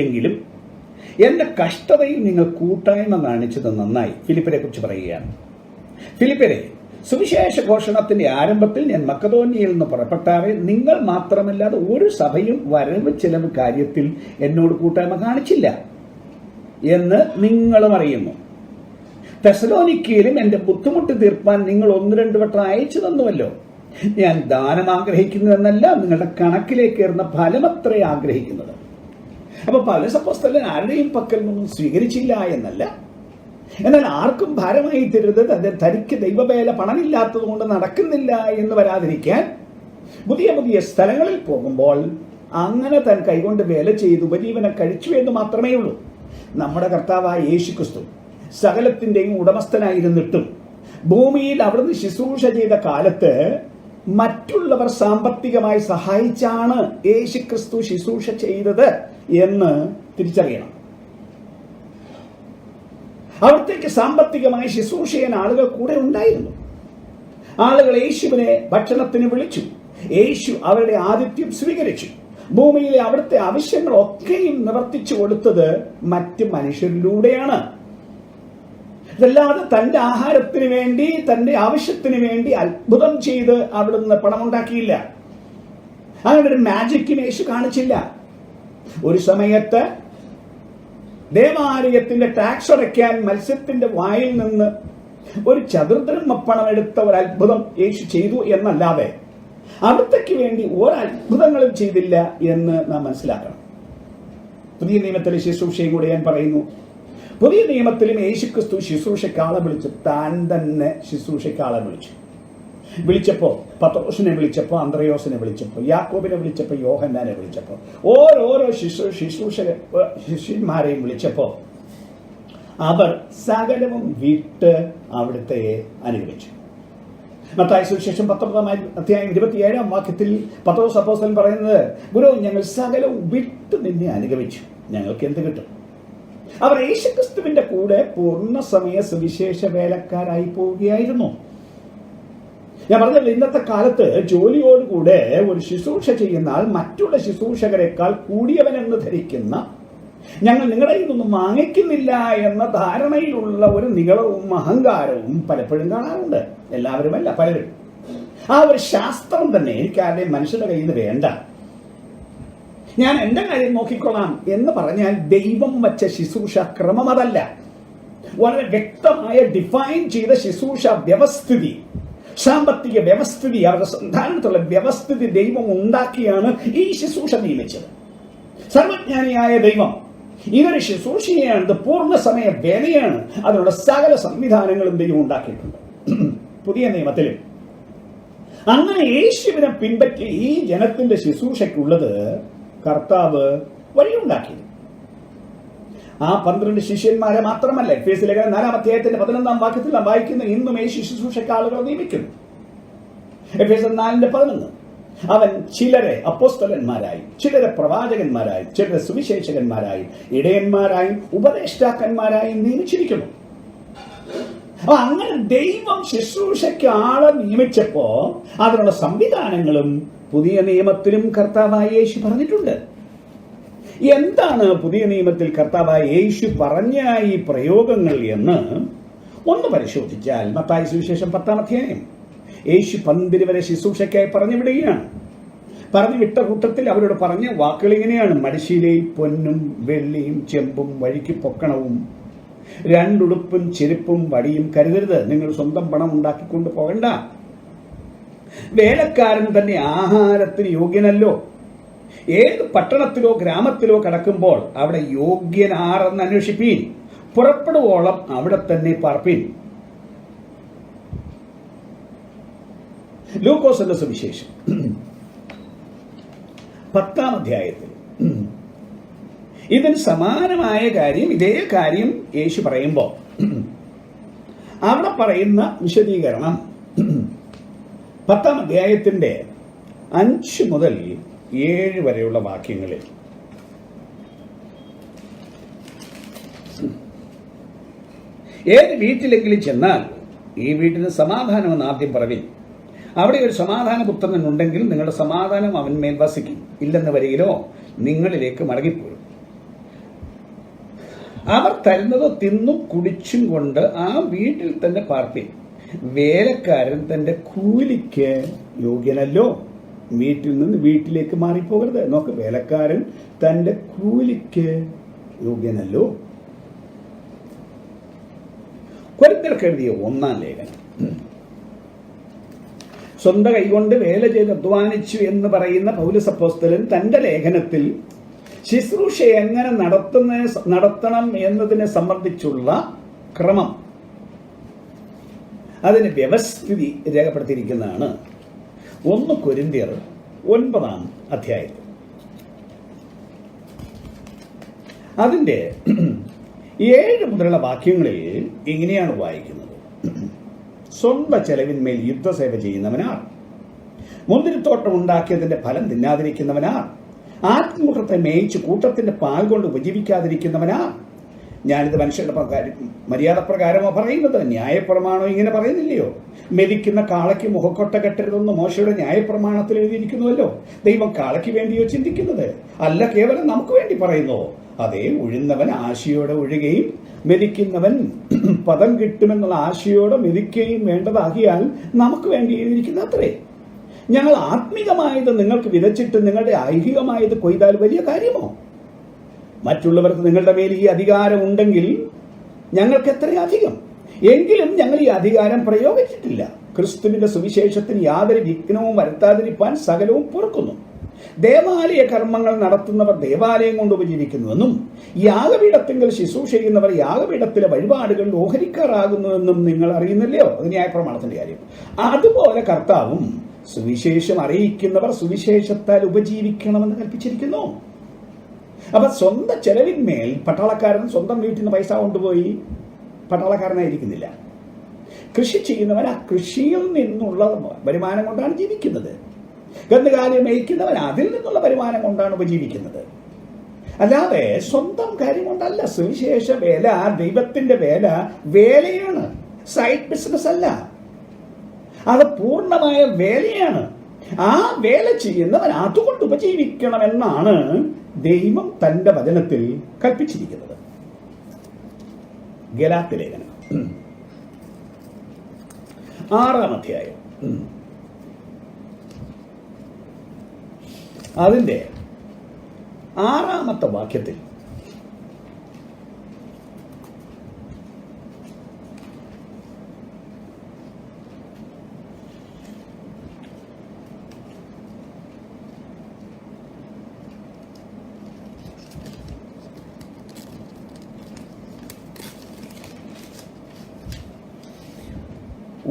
എങ്കിലും എന്റെ കഷ്ടതയിൽ നിങ്ങൾ കൂട്ടായ്മ കാണിച്ചത് നന്നായി. ഫിലിപ്പിനെ കുറിച്ച് പറയുകയാണ്. ഫിലിപ്പിനെ, സുവിശേഷ ഘോഷണത്തിന്റെ ആരംഭത്തിൽ ഞാൻ മക്കദോന്യയിൽ നിന്ന് പുറപ്പെട്ടാറെ നിങ്ങൾ മാത്രമല്ലാതെ ഒരു സഭയും വരവ് ചെലവ് കാര്യത്തിൽ എന്നോട് കൂട്ടായ്മ കാണിച്ചില്ല എന്ന് നിങ്ങളും അറിയുന്നു. തെസലോനിക്കയിലും എന്റെ ബുദ്ധിമുട്ട് തീർപ്പാൻ നിങ്ങൾ 1-2 വട്ടം അയച്ചു തന്നുവല്ലോ. ഞാൻ ദാനം ആഗ്രഹിക്കുന്നു എന്നല്ല, നിങ്ങളുടെ കണക്കിലേക്ക് ഏറുന്ന ഫലമത്രേ ആഗ്രഹിക്കുന്നത്. അപ്പൊ പൗലോസ് അപ്പോസ്തലൻ ആരുടെയും പക്കൽ നിന്നും സ്വീകരിച്ചില്ല എന്നല്ല, എന്നാൽ ആർക്കും ഭാരമായി തരുത്. തനിക്ക് ദൈവവേല പണമില്ലാത്തത് കൊണ്ട് നടക്കുന്നില്ല എന്ന് വരാതിരിക്കാൻ പുതിയ പുതിയ സ്ഥലങ്ങളിൽ പോകുമ്പോൾ അങ്ങനെ താൻ കൈകൊണ്ട് വേല ചെയ്ത് ഉപജീവനം കഴിച്ചു എന്ന് മാത്രമേ ഉള്ളൂ. നമ്മുടെ കർത്താവായ യേശുക്രിസ്തു സകലത്തിന്റെയും ഉടമസ്ഥനായിരുന്നിട്ടും ഭൂമിയിൽ അവിടുന്ന് ശുശ്രൂഷ ചെയ്ത കാലത്ത് മറ്റുള്ളവർ സാമ്പത്തികമായി സഹായിച്ചാണ് യേശുക്രിസ്തു ശുശ്രൂഷ ചെയ്തത് എന്ന് തിരിച്ചറിയണം. അവിടത്തേക്ക് സാമ്പത്തികമായി ശുശ്രൂഷ ചെയ്യാൻ ആളുകൾ കൂടെ ഉണ്ടായിരുന്നു. ആളുകൾ യേശുവിനെ ഭക്ഷണത്തിന് വിളിച്ചു. യേശു അവരുടെ ആതിഥ്യം സ്വീകരിച്ചു. ഭൂമിയിലെ അവിടുത്തെ ആവശ്യങ്ങളൊക്കെയും നിവർത്തിച്ചു കൊടുത്തത് മറ്റ് മനുഷ്യരിലൂടെയാണ്. ഇതല്ലാതെ തന്റെ ആഹാരത്തിന് വേണ്ടി, തന്റെ ആവശ്യത്തിന് വേണ്ടി അത്ഭുതം ചെയ്ത് അവിടുന്ന് പണമുണ്ടാക്കിയില്ല. അങ്ങനെ ഒരു മാജിക്കും യേശു കാണിച്ചില്ല. ഒരു സമയത്ത് ദേവാലയത്തിന്റെ ടാക്സ് അടയ്ക്കാൻ മത്സ്യത്തിന്റെ വായിൽ നിന്ന് ഒരു ചതുർദ്രഹ്മപ്പണം എടുത്ത ഒരു അത്ഭുതം യേശു ചെയ്തു എന്നല്ലാതെ അവിടത്തേക്ക് വേണ്ടി ഒരത്ഭുതങ്ങളും ചെയ്തില്ല എന്ന് നാം മനസ്സിലാക്കണം. പുതിയ നിയമത്തിലെ ശുശ്രൂഷയും കൂടെ ഞാൻ പറയുന്നു. പുതിയ നിയമത്തിലും യേശുക്രിസ്തു ശുശ്രൂഷക്കാളെ വിളിച്ചു. താൻ തന്നെ ശുശ്രൂഷക്കാളെ വിളിച്ചപ്പോ പത്രോസിനെ വിളിച്ചപ്പോ, അന്ത്രയോസിനെ വിളിച്ചപ്പോ, യാക്കോബിനെ വിളിച്ചപ്പോ, യോഹന്നാനെ വിളിച്ചപ്പോ, ഓരോരോ ശിഷ്യന്മാരെയും വിളിച്ചപ്പോ അവർ സകലവും വിട്ട് അവിടുത്തെ അനുഗമിച്ചു. മത്തായി സുവിശേഷം 19:27 പത്രോസ് അപ്പോസ്തലൻ പറയുന്നത്, ഗുരു, ഞങ്ങൾ സകലവും വിട്ട് നിന്നെ അനുഗമിച്ചു, ഞങ്ങൾക്ക് എന്ത് കിട്ടും? അവർ യേശുക്രിസ്തുവിന്റെ കൂടെ പൂർണ്ണസമയ സുവിശേഷ വേലക്കാരായി പോവുകയായിരുന്നു. ഞാൻ പറഞ്ഞല്ലോ, ഇന്നത്തെ കാലത്ത് ജോലിയോടുകൂടെ ഒരു ശുശ്രൂഷ ചെയ്യുന്ന ആൾ മറ്റുള്ള ശുശ്രൂഷകരെക്കാൾ കൂടിയവനെന്ന് ധരിക്കുന്ന, ഞങ്ങൾ നിങ്ങളുടെ നിന്നൊന്നും വാങ്ങിക്കുന്നില്ല എന്ന ധാരണയിലുള്ള ഒരു നികളവും അഹങ്കാരവും പലപ്പോഴും കാണാറുണ്ട്. എല്ലാവരുമല്ല, പലരും. ആ ഒരു ശാസ്ത്രം തന്നെ എനിക്ക് ആരുടെയും മനുഷ്യരുടെ കയ്യിൽ നിന്ന് വേണ്ട, ഞാൻ എൻ്റെ കാര്യം നോക്കിക്കൊള്ളാം എന്ന് പറഞ്ഞാൽ ദൈവം വച്ച ശുശ്രൂഷ ക്രമം അതല്ല. വളരെ വ്യക്തമായ ഡിഫൈൻ ചെയ്ത ശുശ്രൂഷ വ്യവസ്ഥിതി, സാമ്പത്തിക വ്യവസ്ഥിതി, അവരുടെ സന്ധാനത്തുള്ള വ്യവസ്ഥിതി ദൈവം ഉണ്ടാക്കിയാണ് ഈ ശുശ്രൂഷ നിയമിച്ചത്. സർവജ്ഞാനിയായ ദൈവം ഇതൊരു ശുശ്രൂഷയാണ്, ഇത് പൂർണ്ണസമയ വേലയാണ്. അതിനുള്ള സകല സംവിധാനങ്ങളും ദൈവം ഉണ്ടാക്കിയിട്ടുണ്ട്. പുതിയ നിയമത്തിലും അങ്ങനെ യേശുവിനെ പിൻപറ്റി ഈ ജനത്തിന്റെ ശുശ്രൂഷയ്ക്കുള്ളത് കർത്താവ് വഴിയുണ്ടാക്കി. ആ 12 ശിഷ്യന്മാരെ മാത്രമല്ല, എഫേസ്യ ലേഖനം 4:11 നാം വായിക്കുന്ന, ഇന്നും യേശു ശുശ്രൂഷയ്ക്ക് ആളുകൾ നിയമിക്കുന്നു. എഫേസ്യർ 4:11 അവൻ ചിലരെ അപ്പോസ്തലന്മാരായി, ചിലരെ പ്രവാചകന്മാരായി, ചിലരെ സുവിശേഷകന്മാരായി, ഇടയന്മാരായും ഉപദേഷ്ടാക്കന്മാരായും നിയമിച്ചിരിക്കുന്നു. അപ്പൊ അങ്ങനെ ദൈവം ശുശ്രൂഷയ്ക്ക് ആളെ നിയമിച്ചപ്പോ അതിനുള്ള സംവിധാനങ്ങളും പുതിയ നിയമത്തിലും കർത്താവായ യേശു പറഞ്ഞിട്ടുണ്ട്. എന്താണ് പുതിയ നിയമത്തിൽ കർത്താവായ യേശു പറഞ്ഞ ഈ പ്രയോഗങ്ങൾ എന്ന് ഒന്ന് പരിശോധിച്ചാൽ, മത്തായി സുവിശേഷം 10-ാം യേശു 12 വരെ ശുശ്രൂഷയ്ക്കായി പറഞ്ഞു വിടുകയാണ്. പറഞ്ഞു വിട്ട കൂട്ടത്തിൽ അവരോട് പറഞ്ഞ വാക്കുകൾ ഇങ്ങനെയാണ്: മടിശീലയിൽ പൊന്നും വെള്ളിയും ചെമ്പും വഴിക്ക് പൊക്കണവും 2 ഉടുപ്പും ചെരുപ്പും വടിയും കരുതരുത്. നിങ്ങൾ സ്വന്തം പണം ഉണ്ടാക്കിക്കൊണ്ട് പോകണ്ട. വേലക്കാരൻ തന്നെ ആഹാരത്തിന് യോഗ്യനല്ലോ. ഏത് പട്ടണത്തിലോ ഗ്രാമത്തിലോ കടക്കുമ്പോൾ അവിടെ യോഗ്യനാരെന്ന് അന്വേഷിപ്പീൻ, പുറപ്പെടുവോളം അവിടെ തന്നെ പാർപ്പീൻ. ലൂക്കോസിന്റെ സുവിശേഷം 10-ാം അധ്യായത്തിൽ ഇതിന് സമാനമായ കാര്യം, ഇതേ കാര്യം യേശു പറയുമ്പോൾ അവിടെ പറയുന്ന വിശദീകരണം 10-ാം അധ്യായത്തിന്റെ 5 മുതൽ 7 വരെയുള്ള വാക്യങ്ങളിൽ, ഏത് വീട്ടിലെങ്കിലും ചെന്നാൽ ഈ വീട്ടിന് സമാധാനമെന്ന് ആദ്യം പറവിൻ. അവിടെ ഒരു സമാധാന പുത്രൻ ഉണ്ടെങ്കിൽ നിങ്ങളുടെ സമാധാനം അവന്മേൽ വസിക്കും. ഇല്ലെന്ന് വരികിലോ നിങ്ങളിലേക്ക് മടങ്ങിപ്പോരും. അവർ തരുന്നത് തിന്നും കുടിച്ചും കൊണ്ട് ആ വീട്ടിൽ തന്നെ പാർപ്പിൻ. വേലക്കാരൻ തന്റെ കൂലിക്ക് യോഗ്യനല്ലോ. വീട്ടിൽ നിന്ന് വീട്ടിലേക്ക് മാറിപ്പോകരുത്. നോക്ക്, വേലക്കാരൻ തന്റെ കൂലിക്ക് യോഗ്യനല്ലോ. കൊരിന്ത്യർക്ക് എഴുതിയ 1-ാം ലേഖനം, സ്വന്തം കൈകൊണ്ട് വേല ചെയ്ത് അധ്വാനിച്ചു എന്ന് പറയുന്ന പൗലോസ് അപ്പോസ്തലൻ തന്റെ ലേഖനത്തിൽ ശുശ്രൂഷ എങ്ങനെ നടത്തണം എന്നതിനെ സംബന്ധിച്ചുള്ള ക്രമം, അതിന് വ്യവസ്ഥിതി രേഖപ്പെടുത്തിയിരിക്കുന്നതാണ് 1 കൊരിന്ത്യർ 9-ാം അധ്യായത്തിൽ. അതിന്റെ 7 മുതലുള്ള വാക്യങ്ങളിൽ ഇങ്ങനെയാണ് വായിക്കുന്നത്: സ്വന്തം ചെലവിന്മേൽ യുദ്ധസേവ ചെയ്യുന്നവനാർ, മുന്തിരിത്തോട്ടം ഉണ്ടാക്കിയതിന്റെ ഫലം തിന്നാതിരിക്കുന്നവനാർ, ആട്ടിൻകൂട്ടത്തെ മേയിച്ച് കൂട്ടത്തിന്റെ പാൽ കൊണ്ട് ഉപജീവിക്കാതിരിക്കുന്നവനാർ. ഞാനിത് മനുഷ്യരുടെ മര്യാദ പ്രകാരമോ പറയുന്നത്, ന്യായപ്രമാണോ ഇങ്ങനെ പറയുന്നില്ലയോ? മെതിക്കുന്ന കാളയ്ക്ക് മുഖക്കൊട്ട കെട്ടരുതെന്ന് മോശയുടെ ന്യായപ്രമാണത്തിൽ എഴുതിയിരിക്കുന്നുവല്ലോ. ദൈവം കാളയ്ക്ക് വേണ്ടിയോ ചിന്തിക്കുന്നത് അല്ല, കേവലം നമുക്ക് വേണ്ടി പറയുന്നു. അതേ, ഉഴുന്നവൻ ആശയോടെ ഉഴുകയും മെതിക്കുന്നവൻ പദം കിട്ടുമെന്നുള്ള ആശയോടെ മെതിക്കുകയും വേണ്ടതാകിയാൽ നമുക്ക് വേണ്ടി എഴുതിയിരിക്കുന്ന അത്രേ. ഞങ്ങൾ ആത്മീകമായത് നിങ്ങൾക്ക് വിതച്ചിട്ട് നിങ്ങളുടെ ഐഹികമായത് കൊയ്താൽ വലിയ കാര്യമോ? മറ്റുള്ളവർക്ക് നിങ്ങളുടെ മേൽ ഈ അധികാരം ഉണ്ടെങ്കിൽ ഞങ്ങൾക്ക് എത്രയധികം. എങ്കിലും ഞങ്ങൾ ഈ അധികാരം പ്രയോഗിച്ചിട്ടില്ല. ക്രിസ്തുവിന്റെ സുവിശേഷത്തിന് യാതൊരു വിഘ്നവും വരുത്താതിരിക്കാൻ സകലവും പൊറുക്കുന്നു. ദേവാലയ കർമ്മങ്ങൾ നടത്തുന്നവർ ദേവാലയം കൊണ്ട് ഉപജീവിക്കുന്നുവെന്നും യാഗപീഠത്തിങ്കിൽ ശുശ്രൂഷ ചെയ്യുന്നവർ യാഗപീഠത്തിലെ വഴിപാടുകളിൽ ഓഹരിക്കാറാകുന്നുവെന്നും നിങ്ങൾ അറിയുന്നില്ലയോ? അത് ന്യായപ്രമാണത്തിന്റെ കാര്യം. അതുപോലെ കർത്താവും സുവിശേഷം അറിയിക്കുന്നവർ സുവിശേഷത്താൽ ഉപജീവിക്കണമെന്ന് കൽപ്പിച്ചിരിക്കുന്നു. അപ്പൊ സ്വന്തം ചെലവിന്മേൽ പട്ടാളക്കാരൻ സ്വന്തം വീട്ടിൽ നിന്ന് പൈസ കൊണ്ടുപോയി പട്ടാളക്കാരനായിരിക്കുന്നില്ല. കൃഷി ചെയ്യുന്നവൻ ആ കൃഷിയിൽ നിന്നുള്ള വരുമാനം കൊണ്ടാണ് ജീവിക്കുന്നത്. കന്നുകാലി മേയ്ക്കുന്നവൻ അതിൽ നിന്നുള്ള വരുമാനം കൊണ്ടാണ് ഉപജീവിക്കുന്നത്. അല്ലാതെ സ്വന്തം കാര്യം കൊണ്ടല്ല. സുവിശേഷ വേല, ദൈവത്തിന്റെ വേല വേലയാണ്, സൈഡ് ബിസിനസ് അല്ല. അത് പൂർണ്ണമായ വേലയാണ്. ആ വേല ചെയ്യുന്നവൻ അതുകൊണ്ട് ഉപജീവിക്കണമെന്നാണ് ദൈവം തന്റെ വചനത്തിൽ കൽപ്പിച്ചിരിക്കുന്നത്. ഗലാത്യ ലേഖനം 6-ാം അധ്യായം അതിന്റെ 6-ാമത്തെ വാക്യത്തിൽ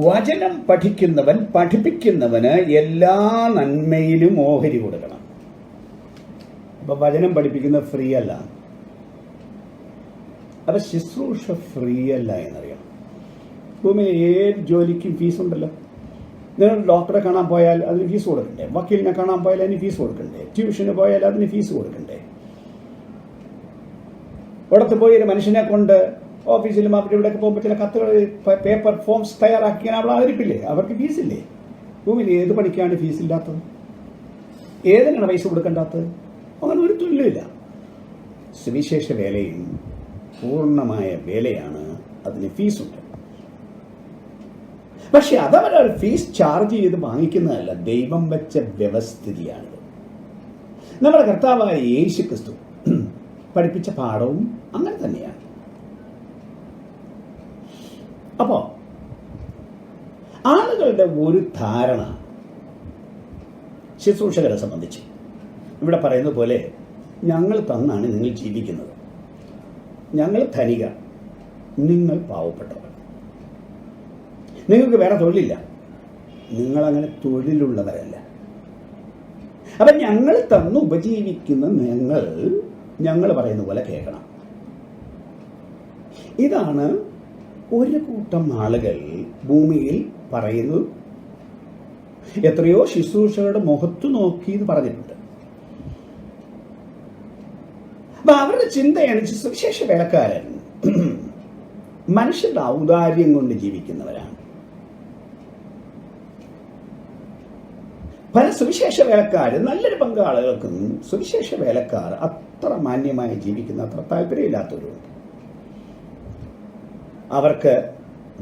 വചനം പഠിക്കുന്നവൻ പഠിപ്പിക്കുന്നവന് എല്ലാ നന്മയിലും ഓഹരി കൊടുക്കണം. അപ്പൊ വചനം പഠിപ്പിക്കുന്നത് ഫ്രീ അല്ല. അപ്പൊ ശുശ്രൂഷ ഫ്രീ അല്ല എന്നറിയണം. ഭൂമിയിൽ ഏത് ജോലിക്കും ഫീസ് ഉണ്ടല്ലോ. നിങ്ങൾ ഡോക്ടറെ കാണാൻ പോയാൽ അതിന് ഫീസ് കൊടുക്കണ്ടേ? വക്കീലിനെ കാണാൻ പോയാൽ അതിന് ഫീസ് കൊടുക്കണ്ടേ? ട്യൂഷന് പോയാൽ അതിന് ഫീസ് കൊടുക്കണ്ടേ? ഇവിടത്ത് പോയി ഒരു മനുഷ്യനെ കൊണ്ട് ഓഫീസിലും അവിടെ ഇവിടെയൊക്കെ പോകുമ്പോൾ ചില കത്തുകൾ, പേപ്പർ ഫോംസ് തയ്യാറാക്കിയാൽ അവിടെ അവതരിപ്പില്ലേ? അവർക്ക് ഫീസില്ലേ? ഭൂമിയിൽ ഏത് പണിക്കാണ് ഫീസ് ഇല്ലാത്തത്? ഏതിനാണ് പൈസ കൊടുക്കേണ്ടാത്തത്? അങ്ങനെ ഒരു തുല്യമില്ല. സുവിശേഷ വേലയും പൂർണ്ണമായ വേലയാണ്, അതിന് ഫീസുണ്ട്. പക്ഷെ അതവരൊരു ഫീസ് ചാർജ് ചെയ്ത് വാങ്ങിക്കുന്നതല്ല, ദൈവം വെച്ച വ്യവസ്ഥിതിയാണിത്. നമ്മുടെ കർത്താവായ യേശു ക്രിസ്തു പഠിപ്പിച്ച പാഠവും അങ്ങനെ തന്നെയാണ്. അപ്പോ ആളുകളുടെ ഒരു ധാരണ ശുശ്രൂഷകരെ സംബന്ധിച്ച് ഇവിടെ പറയുന്നത് പോലെ, ഞങ്ങൾ തന്നാണ് നിങ്ങൾ ജീവിക്കുന്നത്, ഞങ്ങൾ ധനിക, നിങ്ങൾ പാവപ്പെട്ടവർ, നിങ്ങൾക്ക് വേറെ തൊഴിലില്ല, നിങ്ങളങ്ങനെ തൊഴിലുള്ളവരല്ല. അപ്പം ഞങ്ങൾ തന്ന് ഉപജീവിക്കുന്ന ഞങ്ങൾ പറയുന്ന പോലെ കേൾക്കണം. ഇതാണ് ഒരു കൂട്ടം ആളുകൾ ഭൂമിയിൽ പറയുന്നു. എത്രയോ ശുശ്രൂഷകളുടെ മുഖത്ത് നോക്കി എന്ന് പറഞ്ഞിട്ടുണ്ട്. അപ്പൊ അവരുടെ ചിന്തയാണ് സുവിശേഷ വേലക്കാരൻ മനുഷ്യരുടെ ഔദാര്യം കൊണ്ട് ജീവിക്കുന്നവരാണ്. പല സുവിശേഷ വേലക്കാർ, നല്ലൊരു പങ്കാളുകൾക്കും സുവിശേഷ വേലക്കാർ അത്ര മാന്യമായി ജീവിക്കുന്ന അത്ര താല്പര്യമില്ലാത്തവരുണ്ട്. അവർക്ക്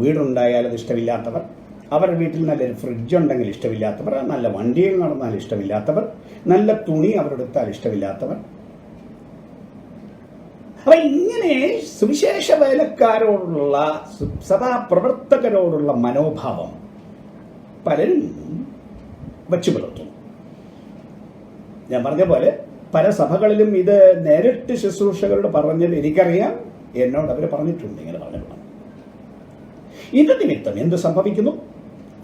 വീടുണ്ടായാൽ അത് ഇഷ്ടമില്ലാത്തവർ, അവരുടെ വീട്ടിൽ നല്ലൊരു ഫ്രിഡ്ജ് ഉണ്ടെങ്കിൽ ഇഷ്ടമില്ലാത്തവർ, നല്ല വണ്ടിയിൽ നടന്നാൽ ഇഷ്ടമില്ലാത്തവർ, നല്ല തുണി അവരെടുത്താൽ ഇഷ്ടമില്ലാത്തവർ. അപ്പൊ ഇങ്ങനെ സുവിശേഷ വേലക്കാരോടുള്ള, സഭാപ്രവർത്തകരോടുള്ള മനോഭാവം പലരും വച്ചു പുലർത്തുന്നു. ഞാൻ പറഞ്ഞ പോലെ പല സഭകളിലും ഇത് നേരിട്ട് ശുശ്രൂഷകരോട് പറഞ്ഞത് എനിക്കറിയാം, എന്നോട് അവർ പറഞ്ഞിട്ടുണ്ട്, ഇങ്ങനെ പറഞ്ഞിട്ടുണ്ട്. ഇത് നിമിത്തം എന്ത് സംഭവിക്കുന്നു?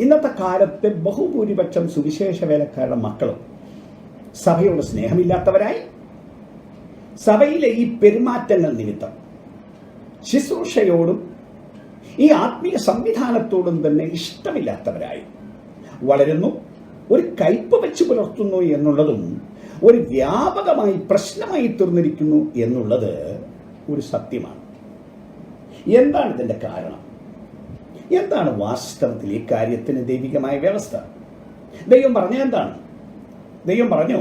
ഇന്നത്തെ കാലത്തെ ബഹുഭൂരിപക്ഷം സുവിശേഷ വേലക്കാരുടെ മക്കളും സഭയോട് സ്നേഹമില്ലാത്തവരായി, സഭയിലെ ഈ പെരുമാറ്റങ്ങൾ നിമിത്തം ശുശ്രൂഷയോടും ഈ ആത്മീയ സംവിധാനത്തോടും തന്നെ ഇഷ്ടമില്ലാത്തവരായി വളരുന്നു. ഒരു കയ്പ് വെച്ച് പുലർത്തുന്നു എന്നുള്ളതും ഒരു വ്യാപകമായി പ്രശ്നമായി തീർന്നിരിക്കുന്നു എന്നുള്ളത് ഒരു സത്യമാണ്. എന്താണ് ഇതിന്റെ കാരണം? എന്താണ് വാസ്തവത്തിൽ ഈ കാര്യത്തിന് ദൈവികമായ വ്യവസ്ഥ? ദൈവം പറഞ്ഞ എന്താണ്? ദൈവം പറഞ്ഞു,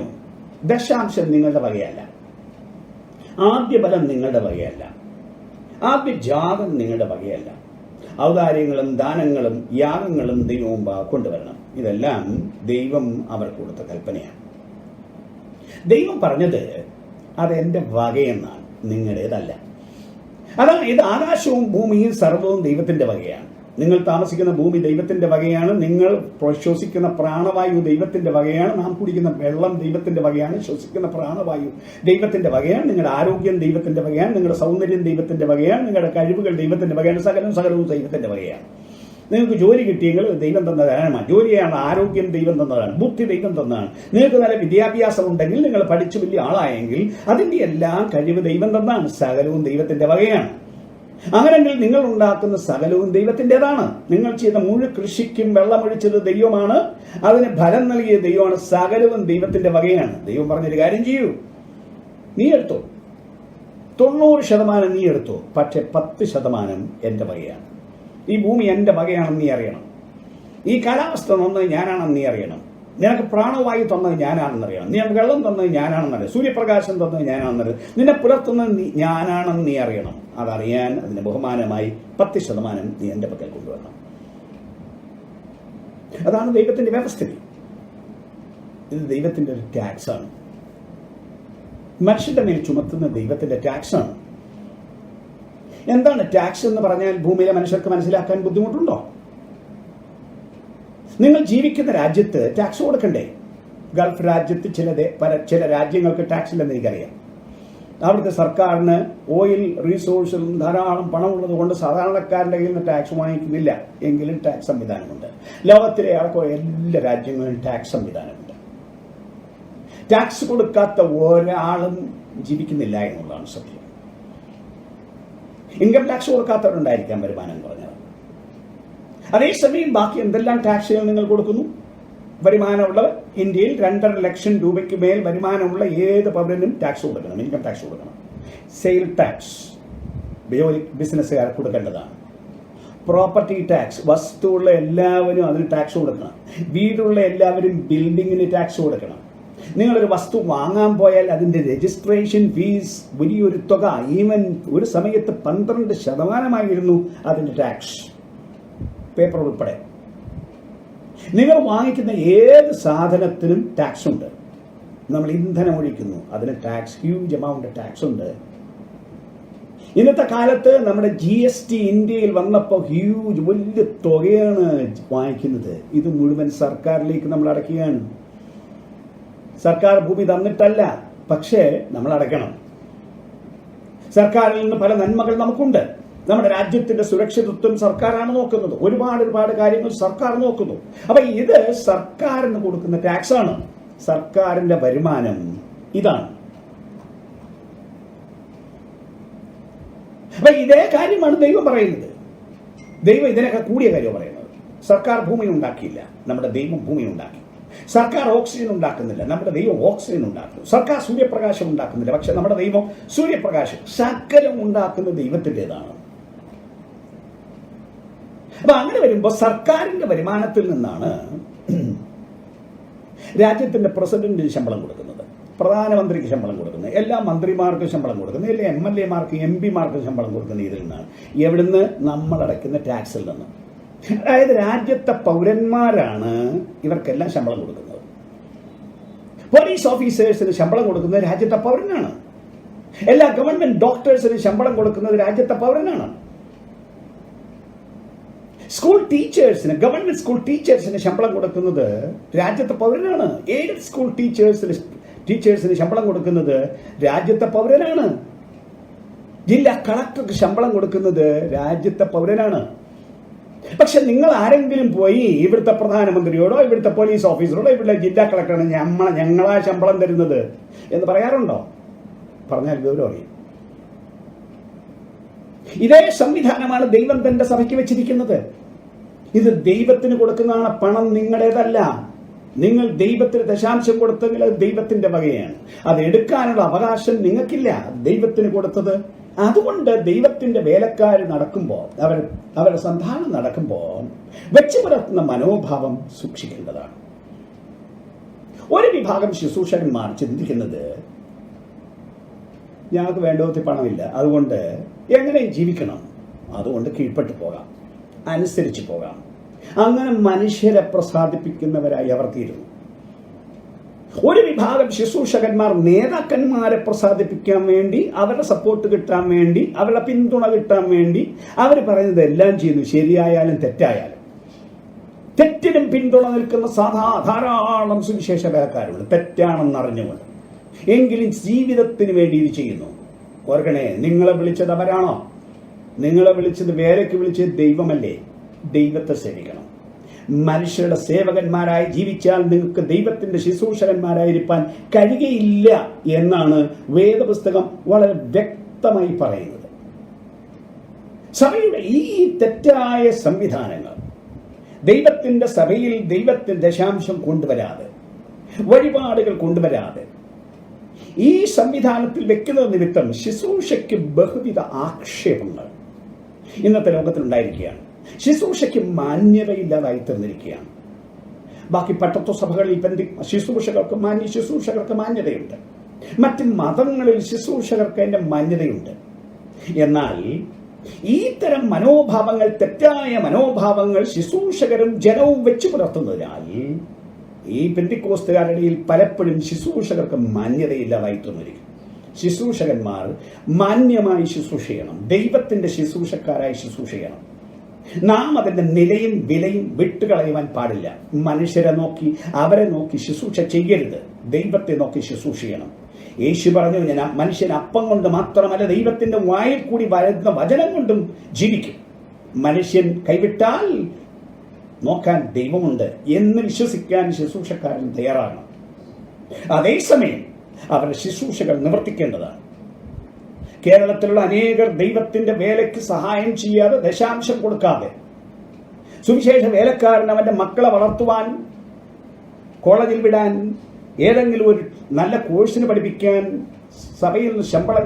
ദശാംശം നിങ്ങളുടെ വകയല്ല, ആദ്യ ഫലം നിങ്ങളുടെ വകയല്ല, ആദ്യ ജാതം നിങ്ങളുടെ വകയല്ല, ഔദാര്യങ്ങളും ദാനങ്ങളും യാഗങ്ങളും ദൈവവും കൊണ്ടുവരണം. ഇതെല്ലാം ദൈവം അവർക്ക് കൊടുത്ത കൽപ്പനയാണ്. ദൈവം പറഞ്ഞത് അതെന്റെ വകയെന്നാണ്, നിങ്ങളുടേതല്ല. അതായത് ആകാശവും ഭൂമിയും സർവ്വവും ദൈവത്തിന്റെ വകയാണ്. നിങ്ങൾ താമസിക്കുന്ന ഭൂമി ദൈവത്തിന്റെ വകയാണ്. നിങ്ങൾ ശ്വസിക്കുന്ന പ്രാണവായു ദൈവത്തിന്റെ വകയാണ്. നാം കുടിക്കുന്ന വെള്ളം ദൈവത്തിന്റെ വകയാണ്. ശ്വസിക്കുന്ന പ്രാണവായു ദൈവത്തിന്റെ വകയാണ്. നിങ്ങളുടെ ആരോഗ്യം ദൈവത്തിന്റെ വകയാണ്. നിങ്ങളുടെ സൗന്ദര്യം ദൈവത്തിന്റെ വകയാണ്. നിങ്ങളുടെ കഴിവുകൾ ദൈവത്തിന്റെ വകയാണ്. സകലവും ദൈവത്തിന്റെ വകയാണ്. നിങ്ങൾക്ക് ജോലി കിട്ടിയെങ്കിൽ ദൈവം തന്നതാണ്. ജോലിയാണ്. ആരോഗ്യം ദൈവം തന്നതാണ്. ബുദ്ധി ദൈവം തന്നതാണ്. നിങ്ങൾക്ക് നല്ല വിദ്യാഭ്യാസം ഉണ്ടെങ്കിൽ, നിങ്ങൾ പഠിച്ചു വലിയ ആളായെങ്കിൽ അതിന്റെ എല്ലാം കഴിവ് ദൈവം തന്നതാണ്. സകലവും ദൈവത്തിന്റെ വകയാണ്. അങ്ങനെങ്കിൽ നിങ്ങൾ ഉണ്ടാക്കുന്ന സകലവും ദൈവത്തിൻ്റെതാണ്. നിങ്ങൾ ചെയ്ത മുഴു കൃഷിക്കും വെള്ളമൊഴിച്ചത് ദൈവമാണ്, അതിന് ഫലം നൽകിയ ദൈവമാണ്, സകലവും ദൈവത്തിന്റെ വകയാണ്. ദൈവം പറഞ്ഞൊരു കാര്യം ചെയ്യൂ, നീ എടുത്തോ, 90% നീ എടുത്തോ, പക്ഷെ 10% എൻ്റെ വകയാണ്. ഈ ഭൂമി എൻ്റെ വകയാണെന്ന് നീ അറിയണം. ഈ കാലാവസ്ഥ തന്നത് ഞാനാണെന്ന് നീ അറിയണം. നിനക്ക് പ്രാണവായു തന്നത് ഞാനാണെന്നറിയണം. നിനക്ക് വെള്ളം തന്നത് ഞാനാണെന്നറിയാം. സൂര്യപ്രകാശം തന്നത് ഞാനാണെന്നറിയാം. നിന്നെ പുലർത്തുന്നത് ഞാനാണെന്ന് നീ അറിയണം. അതറിയാൻ അതിന് ബഹുമാനമായി 10% നീ എൻ്റെ പക്കൽ കൊണ്ടുവരണം. അതാണ് ദൈവത്തിന്റെ വ്യവസ്ഥിതി. ഇത് ദൈവത്തിന്റെ ഒരു ടാക്സാണ്. മനുഷ്യന്റെ മേൽ ചുമത്തുന്ന ദൈവത്തിന്റെ ടാക്സാണ്. എന്താണ് ടാക്സ് എന്ന് പറഞ്ഞാൽ ഭൂമിയിലെ മനുഷ്യർക്ക് മനസ്സിലാക്കാൻ ബുദ്ധിമുട്ടുണ്ടോ? നിങ്ങൾ ജീവിക്കുന്ന രാജ്യത്ത് ടാക്സ് കൊടുക്കണ്ടേ? ഗൾഫ് രാജ്യത്ത് ചില രാജ്യങ്ങൾക്ക് ടാക്സ് ഇല്ലെന്ന് എനിക്കറിയാം. അവിടുത്തെ സർക്കാരിന് ഓയിൽ റിസോഴ്സിൽ ധാരാളം പണമുള്ളത് കൊണ്ട് സാധാരണക്കാരൻ്റെ കയ്യിൽ നിന്ന് ടാക്സ് വാങ്ങിക്കുന്നില്ല. എങ്കിലും ടാക്സ് സംവിധാനമുണ്ട്. ലോകത്തിലെ എല്ലാ രാജ്യങ്ങളിലും ടാക്സ് സംവിധാനമുണ്ട്. ടാക്സ് കൊടുക്കാത്ത ഒരാളും ജീവിക്കുന്നില്ല എന്നുള്ളതാണ് സത്യം. ഇൻകം ടാക്സ് കൊടുക്കാത്തവരുണ്ടായിരിക്കാം വരുമാനം കുറഞ്ഞത്. അതേസമയം ബാക്കി എന്തെല്ലാം ടാക്സുകൾ നിങ്ങൾ കൊടുക്കുന്നു? വരുമാനമുള്ളവർ ഇന്ത്യയിൽ 2.5 ലക്ഷം രൂപയ്ക്ക് മേൽ വരുമാനമുള്ള ഏത് പൗരനും ടാക്സ് കൊടുക്കണം, ഇൻകം ടാക്സ് കൊടുക്കണം. സെയിൽ ടാക്സ് ബിസിനസ്സുകാർ കൊടുക്കേണ്ടതാണ്. പ്രോപ്പർട്ടി ടാക്സ്, വസ്തുവുള്ള എല്ലാവരും അതിന് ടാക്സ് കൊടുക്കണം. വീടുള്ള എല്ലാവരും ബിൽഡിങ്ങിന് ടാക്സ് കൊടുക്കണം. നിങ്ങളൊരു വസ്തു വാങ്ങാൻ പോയാൽ അതിന്റെ രജിസ്ട്രേഷൻ ഫീസ് വലിയൊരു തുക, ഈവൻ ഒരു സമയത്ത് 12% അതിന്റെ ടാക്സ്, പേപ്പർ ഉൾപ്പെടെ. നിങ്ങൾ വാങ്ങിക്കുന്ന ഏത് സാധനത്തിനും ടാക്സ് ഉണ്ട്. നമ്മൾ ഇന്ധനം ഒഴിക്കുന്നു, അതിന് ടാക്സ്, ഹ്യൂജ് എമൗണ്ട് ടാക്സ് ഉണ്ട്. ഇന്നത്തെ കാലത്ത് നമ്മുടെ GST ഇന്ത്യയിൽ വന്നപ്പോൾ ഹ്യൂജ് വലിയ തുകയാണ് വാങ്ങിക്കുന്നത്. ഇത് മുഴുവൻ സർക്കാരിലേക്ക് നമ്മൾ അടയ്ക്കുകയാണ്. സർക്കാർ ഭൂമി തന്നിട്ടല്ല, പക്ഷേ നമ്മൾ അടയ്ക്കണം. സർക്കാരിൽ നിന്ന് പല നന്മകൾ നമുക്കുണ്ട്. നമ്മുടെ രാജ്യത്തിന്റെ സുരക്ഷിതത്വം സർക്കാരാണ് നോക്കുന്നത്. ഒരുപാട് കാര്യങ്ങൾ സർക്കാർ നോക്കുന്നു. അപ്പൊ ഇത് സർക്കാരിന് കൊടുക്കുന്ന ടാക്സ് ആണ്. സർക്കാരിന്റെ വരുമാനം ഇതാണ്. അപ്പൊ ഇതേ കാര്യമാണ് ദൈവം പറയുന്നത്. ദൈവം ഇതിനൊക്കെ കൂടിയ കാര്യം പറയുന്നത്. സർക്കാർ ഭൂമി ഉണ്ടാക്കിയില്ല, നമ്മുടെ ദൈവം ഭൂമി ഉണ്ടാക്കി. സർക്കാർ ഓക്സിജൻ ഉണ്ടാക്കുന്നില്ല, നമ്മുടെ ദൈവം ഓക്സിജൻ ഉണ്ടാക്കുന്നു. സർക്കാർ സൂര്യപ്രകാശം ഉണ്ടാക്കുന്നില്ല, പക്ഷെ നമ്മുടെ ദൈവം സൂര്യപ്രകാശം, സകലം ഉണ്ടാക്കുന്ന ദൈവത്തിൻ്റെതാണ്. അപ്പൊ അങ്ങനെ വരുമ്പോൾ സർക്കാരിന്റെ വരുമാനത്തിൽ നിന്നാണ് രാജ്യത്തിന്റെ പ്രസിഡന്റിന് ശമ്പളം കൊടുക്കുന്നത്, പ്രധാനമന്ത്രിക്ക് ശമ്പളം കൊടുക്കുന്നത്, എല്ലാ മന്ത്രിമാർക്കും ശമ്പളം കൊടുക്കുന്നത്, എല്ലാ MLA-മാർക്കും MP-മാർക്കും ശമ്പളം കൊടുക്കുന്നത് ഇതിൽ നിന്നാണ്. എവിടുന്ന്? നമ്മൾ അടയ്ക്കുന്ന ടാക്സിൽ നിന്ന്. അതായത് രാജ്യത്തെ പൗരന്മാരാണ് ഇവർക്കെല്ലാം ശമ്പളം കൊടുക്കുന്നത്. പോലീസ് ഓഫീസേഴ്സിന് ശമ്പളം കൊടുക്കുന്നത് രാജ്യത്തെ പൗരനാണ്. എല്ലാ ഗവൺമെന്റ് ഡോക്ടേഴ്സിന് ശമ്പളം കൊടുക്കുന്നത് രാജ്യത്തെ പൗരനാണ്. സ്കൂൾ ടീച്ചേഴ്സിന്, ഗവൺമെന്റ് സ്കൂൾ ടീച്ചേഴ്സിന് ശമ്പളം കൊടുക്കുന്നത് രാജ്യത്തെ പൗരനാണ്. എയ്ഡഡ് സ്കൂൾ ടീച്ചേഴ്സിന് ശമ്പളം കൊടുക്കുന്നത് രാജ്യത്തെ പൗരനാണ്. ജില്ലാ കളക്ടർക്ക് ശമ്പളം കൊടുക്കുന്നത് രാജ്യത്തെ പൗരനാണ്. പക്ഷെ നിങ്ങൾ ആരെങ്കിലും പോയി ഇവിടുത്തെ പ്രധാനമന്ത്രിയോടോ ഇവിടുത്തെ പോലീസ് ഓഫീസറോടോ ഇവിടുത്തെ ജില്ലാ കളക്ടറാണ് ഞങ്ങളാ ശമ്പളം തരുന്നത് എന്ന് പറയാറുണ്ടോ? പറഞ്ഞാൽ വിവരം അറിയും. ഇതേ സംവിധാനമാണ് ദൈവം തന്റെ സഭയ്ക്ക് വെച്ചിരിക്കുന്നത്. ഇത് ദൈവത്തിന് കൊടുക്കുന്നതാണ്, പണം നിങ്ങളുടേതല്ല. നിങ്ങൾ ദൈവത്തിന് ദശാംശം കൊടുത്തെങ്കിൽ അത് ദൈവത്തിന്റെ വകയാണ്. അത് എടുക്കാനുള്ള അവകാശം നിങ്ങൾക്കില്ല, ദൈവത്തിന് കൊടുത്തത്. അതുകൊണ്ട് ദൈവത്തിന്റെ വേലക്കാർ നടക്കുമ്പോൾ, അവരുടെ സന്താനം നടക്കുമ്പോൾ വെച്ചു പുലർത്തുന്ന മനോഭാവം സൂക്ഷിക്കേണ്ടതാണ്. ഒരു വിഭാഗം ശുശ്രൂഷകന്മാർ ചിന്തിക്കുന്നത്, ഞങ്ങൾക്ക് വേണ്ടവത്തിൽ പണമില്ല, അതുകൊണ്ട് എങ്ങനെ ജീവിക്കണം, അതുകൊണ്ട് കീഴ്പ്പെട്ടു പോകാം, അനുസരിച്ച് പോകാം. അങ്ങനെ മനുഷ്യരെ പ്രസാദിപ്പിക്കുന്നവരായി അവർ തീരുന്നു. ഒരു വിഭാഗം ശുശ്രൂഷകന്മാർ നേതാക്കന്മാരെ പ്രസാദിപ്പിക്കാൻ വേണ്ടി, അവരുടെ സപ്പോർട്ട് കിട്ടാൻ വേണ്ടി, അവരുടെ പിന്തുണ കിട്ടാൻ വേണ്ടി അവർ പറയുന്നത് എല്ലാം ചെയ്യുന്നു. ശരിയായാലും തെറ്റായാലും തെറ്റിനും പിന്തുണ നിൽക്കുന്ന ധാരാളം സുവിശേഷ വേലക്കാരുണ്ട്, തെറ്റാണെന്ന് അറിഞ്ഞുകൊണ്ട്. എങ്കിലും ജീവിതത്തിന് വേണ്ടി ഇത് ചെയ്യുന്നു. ഓർക്കണേ, നിങ്ങളെ വിളിച്ചത് അവരാണോ? നിങ്ങളെ വിളിച്ചത്, വേലയ്ക്ക് വിളിച്ചത് ദൈവമല്ലേ? ദൈവത്തെ സേവിക്കണം. മനുഷ്യരുടെ സേവകന്മാരായി ജീവിച്ചാൽ നിങ്ങൾക്ക് ദൈവത്തിന്റെ ശുശ്രൂഷകന്മാരായിരിക്കാൻ കഴിയുകയില്ല എന്നാണ് വേദപുസ്തകം വളരെ വ്യക്തമായി പറയുന്നത്. സഭയുടെ ഈ തെറ്റായ സംവിധാനങ്ങൾ ദൈവത്തിൻ്റെ സഭയിൽ ദൈവത്തിൻ്റെ ദശാംശം കൊണ്ടുവരാതെ, വഴിപാടുകൾ കൊണ്ടുവരാതെ ഈ സംവിധാനത്തിൽ വെക്കുന്നത് നിമിത്തം ശുശ്രൂഷയ്ക്ക് ബഹുവിധ ആക്ഷേപങ്ങൾ ഇന്നത്തെ ലോകത്തിലുണ്ടായിരിക്കുകയാണ്. ശുശ്രൂഷയ്ക്ക് മാന്യതയില്ലാതായി തീർന്നിരിക്കുകയാണ്. ബാക്കി പട്ടത്വ സഭകളിൽ ശുശ്രൂഷകർക്ക് ശുശ്രൂഷകർക്ക് മാന്യതയുണ്ട്. മറ്റ് മതങ്ങളിൽ ശുശ്രൂഷകർക്ക് അതിൻ്റെ മാന്യതയുണ്ട്. എന്നാൽ ഈ തരം മനോഭാവങ്ങൾ, തെറ്റായ മനോഭാവങ്ങൾ ശുശ്രൂഷകരും ജനവും വെച്ചു പുലർത്തുന്നതിനാൽ ഈ പെന്തിക്കോസ്തുകാരുടെ ഇടയിൽ പലപ്പോഴും ശുശ്രൂഷകർക്ക് മാന്യതയില്ലാതായി തീർന്നിരിക്കും. ശുശ്രൂഷകന്മാർ മാന്യമായി ശുശ്രൂഷ ചെയ്യണം, ദൈവത്തിൻ്റെ ശുശ്രൂഷക്കാരായി ശുശ്രൂഷ ചെയ്യണം. നാം അതിൻ്റെ നിലയും വിലയും വിട്ടുകളയുവാൻ പാടില്ല. മനുഷ്യരെ നോക്കി, അവരെ നോക്കി ശുശ്രൂഷ ചെയ്യരുത്, ദൈവത്തെ നോക്കി ശുശ്രൂഷ ചെയ്യണം. യേശു പറഞ്ഞു, ഞാൻ മനുഷ്യൻ അപ്പം കൊണ്ട് മാത്രമല്ല ദൈവത്തിൻ്റെ വായിൽ കൂടി വരുന്ന വചനം കൊണ്ടും ജീവിക്കും. മനുഷ്യൻ കൈവിട്ടാൽ നോക്കാൻ ദൈവമുണ്ട് എന്ന് വിശ്വസിക്കാൻ ശുശ്രൂഷക്കാരൻ തയ്യാറാകണം. അതേസമയം അവരുടെ ശുശ്രൂഷകൾ നിവർത്തിക്കേണ്ടതാണ്. കേരളത്തിലുള്ള അനേകർ ദൈവത്തിൻ്റെ വേലയ്ക്ക് സഹായം ചെയ്യാതെ, ദശാംശം കൊടുക്കാതെ, സുവിശേഷ വേലക്കാരൻ അവൻ്റെ മക്കളെ വളർത്തുവാൻ, കോളേജിൽ വിടാൻ, ഏതെങ്കിലും ഒരു നല്ല കോഴ്സിന് പഠിപ്പിക്കാൻ സഭയിൽ നിന്ന് ശമ്പളം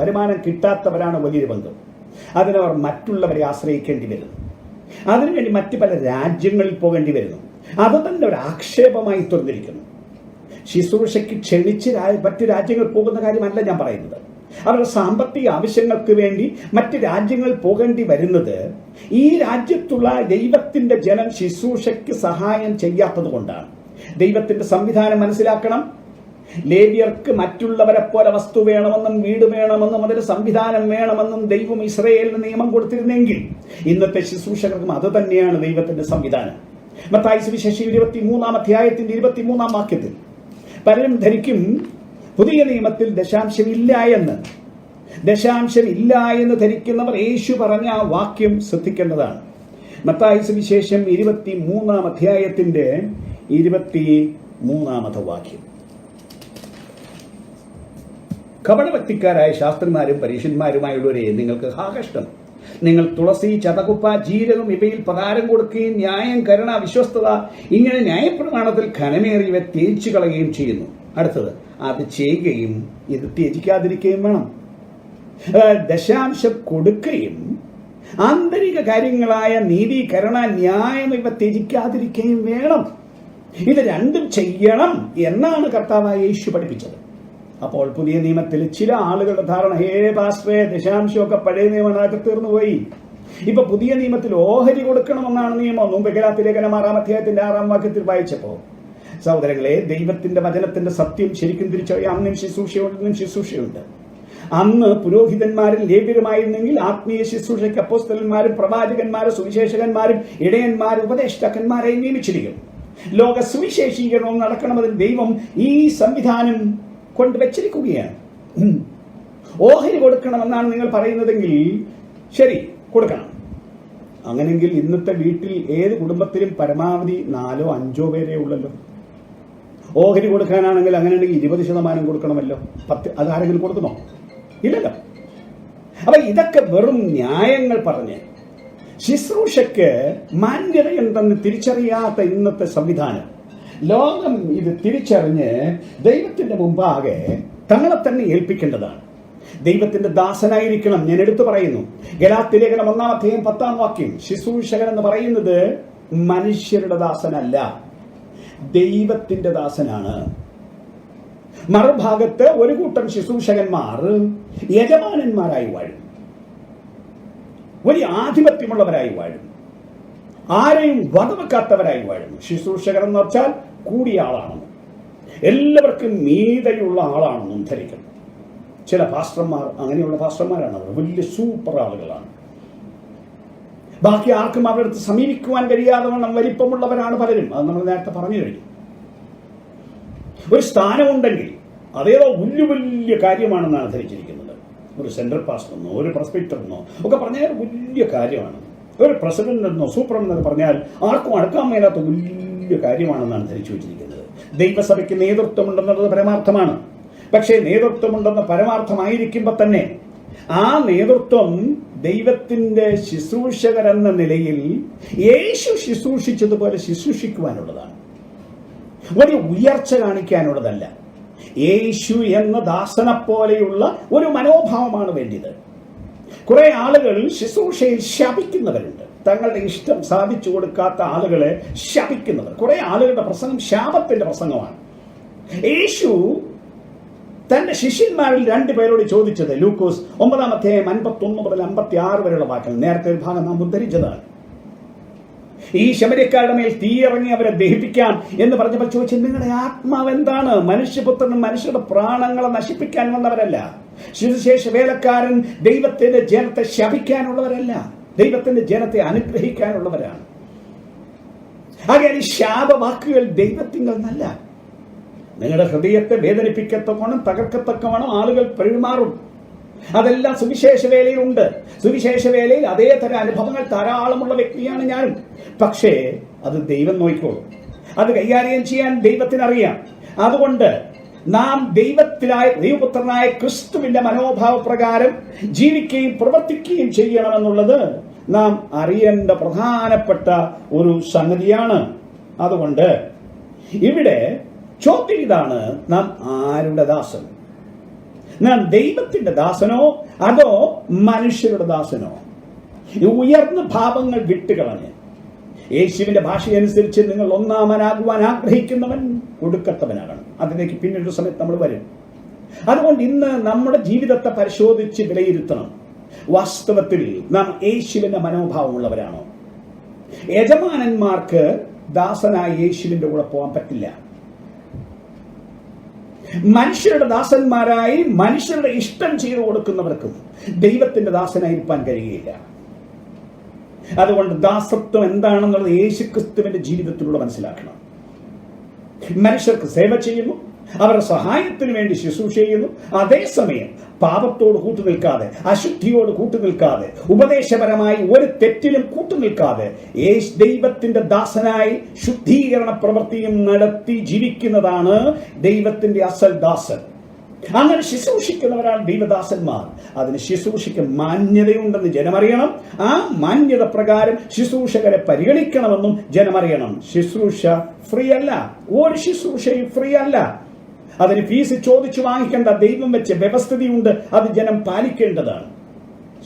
വരുമാനം കിട്ടാത്തവരാണ് വലിയൊരു പങ്ക്. അതിനവർ മറ്റുള്ളവരെ ആശ്രയിക്കേണ്ടി വരുന്നു. അതിനുവേണ്ടി മറ്റു പല രാജ്യങ്ങളിൽ പോകേണ്ടി വരുന്നു. അത് തന്നെ ഒരു ആക്ഷേപമായി തീർന്നിരിക്കുന്നു. ശുശ്രൂഷയ്ക്ക് ക്ഷണിച്ച് മറ്റു രാജ്യങ്ങളിൽ പോകുന്ന കാര്യമല്ല ഞാൻ പറയുന്നത്. അവരുടെ സാമ്പത്തിക ആവശ്യങ്ങൾക്ക് വേണ്ടി മറ്റ് രാജ്യങ്ങളിൽ പോകേണ്ടി വരുന്നത് ഈ രാജ്യത്തുള്ള ദൈവത്തിൻ്റെ ജനം ശുശ്രൂഷയ്ക്ക് സഹായം ചെയ്യാത്തത് കൊണ്ടാണ്. ദൈവത്തിൻ്റെ സംവിധാനം മനസ്സിലാക്കണം. ലേവ്യർക്ക് മറ്റുള്ളവരെ പോലെ വസ്തു വേണമെന്നും വീട് വേണമെന്നും അതിന് സംവിധാനം വേണമെന്നും ദൈവം ഇസ്രായേലിന് നിയമം കൊടുത്തിരുന്നെങ്കിൽ ഇന്നത്തെ ശുശ്രൂഷകർക്കും അത് തന്നെയാണ് ദൈവത്തിൻ്റെ സംവിധാനം. മത്തായി സുവിശേഷം 23-ാം അധ്യായത്തിന്റെ 23-ാം വാക്യത്തിൽ പലരും ധരിക്കും പുതിയ നിയമത്തിൽ ദശാംശമില്ല എന്ന് ധരിക്കുന്നവർ യേശു പറഞ്ഞ ആ വാക്യം ശ്രദ്ധിക്കേണ്ടതാണ്. മത്തായി സുവിശേഷം 23-ാം അധ്യായത്തിന്റെ 23-ാമത്തെ വാക്യം. കപടഭക്തിക്കാരായ ശാസ്ത്രിമാരും പരീക്ഷന്മാരുമായുള്ളവരെ നിങ്ങൾക്ക് കഷ്ടം. നിങ്ങൾ തുളസി, ചതകുപ്പ, ജീരകം ഇവയിൽ പകാരം കൊടുക്കുകയും ന്യായം, കരുണ, വിശ്വസ്തത ഇങ്ങനെ ന്യായപ്രമാണത്തിൽ ഘനമേറിയവ ത്യജിച്ചു കളയുകയും ചെയ്യുന്നു. അടുത്തത്, അത് ചെയ്യുകയും ഇത് ത്യജിക്കാതിരിക്കുകയും വേണം. ദശാംശം കൊടുക്കുകയും ആന്തരിക കാര്യങ്ങളായ നീതി, കരുണ, ന്യായം ഇവ ത്യജിക്കാതിരിക്കുകയും വേണം. ഇത് രണ്ടും ചെയ്യണം എന്നാണ് കർത്താവായ യേശു പഠിപ്പിച്ചത്. അപ്പോൾ പുതിയ നിയമത്തിൽ ചില ആളുകളുടെ ധാരണ, ഹേ പാസ്റ്ററെ, ദശാംശമൊക്കെ പഴയ നിയമങ്ങളൊക്കെ തീർന്നുപോയി, ഇപ്പൊ പുതിയ നിയമത്തിൽ ഓഹരി കൊടുക്കണമെന്നാണ് നിയമം. മുമ്പ് ഗലാത്യലേഖനം 6-ാം അധ്യായത്തിന്റെ 6-ാം വാക്യത്തിൽ വായിച്ചപ്പോൾ, സഹോദരങ്ങളെ, ദൈവത്തിന്റെ വചനത്തിന്റെ സത്യം ശരിക്കും തിരിച്ചറിയാം. അന്നും ശുശ്രൂഷയുണ്ട്. അന്ന് പുരോഹിതന്മാരും ലേവ്യരുമായിരുന്നെങ്കിൽ ആത്മീയ ശുശ്രൂഷയ്ക്ക് അപ്പോസ്തലന്മാരും പ്രവാചകന്മാരും സുവിശേഷകന്മാരും ഇടയന്മാരും ഉപദേഷ്ടാക്കന്മാരെയും നിയമിച്ചിരിക്കും. ലോക സുവിശേഷീകരണം നടക്കണമെന്ന് ദൈവം ഈ സംവിധാനം കൊണ്ടുവച്ചിരിക്കുകയാണ്. ഓഹരി കൊടുക്കണമെന്നാണ് നിങ്ങൾ പറയുന്നതെങ്കിൽ ശരി, കൊടുക്കണം. അങ്ങനെങ്കിൽ ഇന്നത്തെ വീട്ടിൽ ഏത് കുടുംബത്തിലും പരമാവധി 4-5 പേരേ ഉള്ളല്ലോ. ഓഹരി കൊടുക്കാനാണെങ്കിൽ അങ്ങനെയാണെങ്കിൽ 20% കൊടുക്കണമല്ലോ. 10 അതാരെങ്കിലും കൊടുക്കുമോ? ഇല്ലല്ലോ. അപ്പൊ ഇതൊക്കെ വെറും ന്യായങ്ങൾ പറഞ്ഞ് ശുശ്രൂഷയ്ക്ക് മാന്യത എന്തെന്ന് തിരിച്ചറിയാത്ത ഇന്നത്തെ സംവിധാനം, ലോകം ഇത് തിരിച്ചറിഞ്ഞ് ദൈവത്തിന്റെ മുമ്പാകെ തങ്ങളെ തന്നെ ഏൽപ്പിക്കേണ്ടതാണ്. ദൈവത്തിന്റെ ദാസനായിരിക്കണം. ഞാൻ എടുത്തു പറയുന്നു, ഗലാത്യലേഖനം 1-ാം അധ്യായം 10-ാം വാക്യം, ശുശ്രൂഷകൻ എന്ന് പറയുന്നത് മനുഷ്യരുടെ ദാസനല്ല, ദൈവത്തിന്റെ ദാസനാണ്. മറുഭാഗത്ത് ഒരു കൂട്ടം ശുശ്രൂഷകന്മാർ യജമാനന്മാരായി വാഴും, വലിയ ആധിപത്യമുള്ളവരായി വാഴും, ആരെയും വകവെക്കാത്തവരായി വാഴും. ശുശ്രൂഷകർ എന്ന് വെച്ചാൽ കൂടിയ ആളാണെന്നും എല്ലാവർക്കും മീതയുള്ള ആളാണെന്നും ധരിക്കണം. ചില പാസ്റ്റർമാർ അങ്ങനെയുള്ള പാസ്റ്റർമാരാണ്. അവർ വലിയ സൂപ്പർ ആളുകളാണ്. ബാക്കി ആർക്കും അവരുടെ അടുത്ത് സമീപിക്കുവാൻ കഴിയാതെ വണ്ണം വലിപ്പമുള്ളവരാണ് പലരും. അത് നമ്മൾ നേരത്തെ പറഞ്ഞു കഴിഞ്ഞു. ഒരു സ്ഥാനമുണ്ടെങ്കിൽ അതേതോ വലിയ വലിയ കാര്യമാണെന്നാണ് ധരിച്ചിരിക്കുന്നത്. ഒരു സെൻട്രൽ പാസ്റ്ററെന്നോ ഒരു പ്രസ്പെക്ടറെന്നോ ഒക്കെ പറഞ്ഞാൽ വലിയ കാര്യമാണ്. ഒരു പ്രസിഡന്റ് എന്നോ സൂപ്രണ്ട് എന്ന് പറഞ്ഞാൽ ആർക്കും അടുക്കാൻ മേലാത്ത വലിയ കാര്യമാണെന്നാണ് ധരിച്ചു വെച്ചിരിക്കുന്നത്. ദൈവസഭയ്ക്ക് നേതൃത്വമുണ്ടെന്നുള്ളത് പരമാർത്ഥമാണ്. പക്ഷേ നേതൃത്വമുണ്ടെന്ന പരമാർത്ഥമായിരിക്കുമ്പോൾ തന്നെ ആ നേതൃത്വം ദൈവത്തിന്റെ ശുശ്രൂഷകരെന്ന നിലയിൽ യേശു ശുശ്രൂഷിച്ചതുപോലെ ശുശ്രൂഷിക്കുവാനുള്ളതാണ്. വലിയ ഉയർച്ച കാണിക്കാനുള്ളതല്ല. യേശു എന്ന ദാസനെ പോലെയുള്ള ഒരു മനോഭാവമാണ് വേണ്ടത്. കുറെ ആളുകൾ ശുശ്രൂഷയിൽ ശപിക്കുന്നവരുണ്ട്. തങ്ങളുടെ ഇഷ്ടം സാധിച്ചു കൊടുക്കാത്ത ആളുകളെ ശപിക്കുന്നവർ. കുറെ ആളുകളുടെ പ്രസംഗം ശാപത്തിന്റെ പ്രസംഗമാണ്. യേശു തന്റെ ശിഷ്യന്മാരിൽ 2 പേരോട് ചോദിച്ചത് ലൂക്കോസ് 9-ാം അധ്യായം 51 മുതൽ 56 വരെയുള്ള വാക്യങ്ങൾ. നേരത്തെ ഒരു ഭാഗം നാം ഉദ്ധരിച്ചതാണ്. ഈ ശമര്യക്കാരുടെ മേൽ തീയിറങ്ങി അവരെ ദഹിപ്പിക്കാം എന്ന് പറഞ്ഞപ്പോൾ ചോദിച്ചു, നിങ്ങളുടെ ആത്മാവ് എന്താണ്? മനുഷ്യപുത്രനും മനുഷ്യരുടെ പ്രാണങ്ങളെ നശിപ്പിക്കാൻ വന്നവരല്ല. സുവിശേഷ വേലക്കാരൻ ദൈവത്തിന്റെ ജനത്തെ ശപിക്കാനുള്ളവരല്ല, ദൈവത്തിന്റെ ജനത്തെ അനുഗ്രഹിക്കാനുള്ളവരാണ്. ആകയാൽ ഈ ശാപവാക്കുകൾ ദൈവത്തിങ്കൽ നല്ല. നിങ്ങളുടെ ഹൃദയത്തെ വേദനിപ്പിക്കത്തക്കവണ്ണം തകർക്കത്തക്കവണ്ണം ആളുകൾ പെരുമാറും. അതെല്ലാം സുവിശേഷ വേലയിലുണ്ട്. സുവിശേഷ വേലയിൽ അതേ തരം അനുഭവങ്ങൾ ധാരാളമുള്ള വ്യക്തിയാണ് ഞാനും. പക്ഷേ അത് ദൈവം നോക്കിക്കോളും. അത് കൈകാര്യം ചെയ്യാൻ ദൈവത്തിനറിയാം. അതുകൊണ്ട് നാം ദൈവപുത്രനായ ക്രിസ്തുവിന്റെ മനോഭാവ പ്രകാരം ജീവിക്കുകയും പ്രവർത്തിക്കുകയും ചെയ്യണമെന്നുള്ളത് നാം അറിയേണ്ട പ്രധാനപ്പെട്ട ഒരു സംഗതിയാണ്. അതുകൊണ്ട് ഇവിടെ ചോദ്യം ഇതാണ്, നാം ആരുടെ ദാസൻ? നാം ദൈവത്തിന്റെ ദാസനോ അതോ മനുഷ്യരുടെ ദാസനോ? ഉയർന്ന ഭാവങ്ങൾ വിട്ടുകളഞ്ഞ് യേശുവിന്റെ ഭാഷയനുസരിച്ച് നിങ്ങൾ ഒന്നാമനാകുവാൻ ആഗ്രഹിക്കുന്നവൻ ഒടുക്കത്തവനാകണം. അതിലേക്ക് പിന്നീട് സമയത്ത് നമ്മൾ വരും. അതുകൊണ്ട് ഇന്ന് നമ്മുടെ ജീവിതത്തെ പരിശോധിച്ച് വിലയിരുത്തണം. വാസ്തവത്തിൽ നാം യേശുവിന്റെ മനോഭാവമുള്ളവരാണോ? യജമാനന്മാർക്ക് ദാസനായി യേശുവിന്റെ കൂടെ പോകാൻ പറ്റില്ല. മനുഷ്യരുടെ ദാസന്മാരായി മനുഷ്യരുടെ ഇഷ്ടം ചെയ്തു കൊടുക്കുന്നവർക്കും ദൈവത്തിന്റെ ദാസനായിരിക്കാൻ കഴിയുകയില്ല. അതുകൊണ്ട് ദാസത്വം എന്താണെന്നുള്ളത് യേശുക്രിസ്തുവിന്റെ ജീവിതത്തിലൂടെ മനസ്സിലാക്കണം. മനുഷ്യർക്ക് സേവ ചെയ്യുന്നു, അവരുടെ സഹായത്തിന് വേണ്ടി ശുശ്രൂഷ ചെയ്യുന്നു. അതേസമയം പാപത്തോട് കൂട്ടുനിൽക്കാതെ, അശുദ്ധിയോട് കൂട്ടുനിൽക്കാതെ, ഉപദേശപരമായി ഒരു തെറ്റിലും കൂട്ടുനിൽക്കാതെ ദൈവത്തിന്റെ ദാസനായി ശുദ്ധീകരണ പ്രവൃത്തിയും നടത്തി ജീവിക്കുന്നതാണ് ദൈവത്തിന്റെ അസൽ ദാസൻ. അങ്ങനെ ശുശ്രൂഷിക്കുന്നവരാണ് ദൈവദാസന്മാർ. അതിന് ശുശ്രൂഷയ്ക്ക് മാന്യതയുണ്ടെന്ന് ജനമറിയണം. ആ മാന്യത പ്രകാരം ശുശ്രൂഷകരെ പരിഗണിക്കണമെന്നും ജനമറിയണം. ശുശ്രൂഷ ഫ്രീ അല്ല, ഒരു ശുശ്രൂഷയും ഫ്രീ അല്ല. അതിന് ഫീസ് ചോദിച്ചു വാങ്ങിക്കേണ്ട ദൈവം വെച്ച വ്യവസ്ഥിതിയുണ്ട്. അത് ജനം പാലിക്കേണ്ടതാണ്.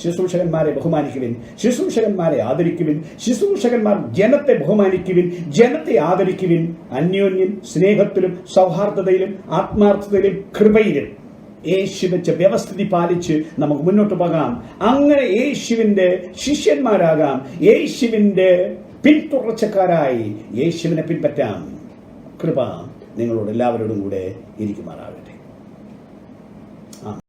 ശുശ്രൂഷകന്മാരെ ബഹുമാനിക്കുവിൻ, ശുശ്രൂഷകന്മാരെ ആദരിക്കുവിൻ, ശുശ്രൂഷകന്മാർ ജനത്തെ ബഹുമാനിക്കുവിൻ, ജനത്തെ ആദരിക്കുവിൻ. അന്യോന്യം സ്നേഹത്തിലും സൗഹാർദ്ദതയിലും ആത്മാർത്ഥതയിലും കൃപയിലും യേശു വെച്ച വ്യവസ്ഥിതി പാലിച്ച് നമുക്ക് മുന്നോട്ട് പോകാം. അങ്ങനെ യേശുവിന്റെ ശിഷ്യന്മാരാകാം, യേശുവിന്റെ പിന്തുടർച്ചക്കാരായി യേശുവിനെ പിൻപറ്റാം. കൃപ നിങ്ങളോട് എല്ലാവരോടും കൂടെ ഇരിക്കുമാറാകും.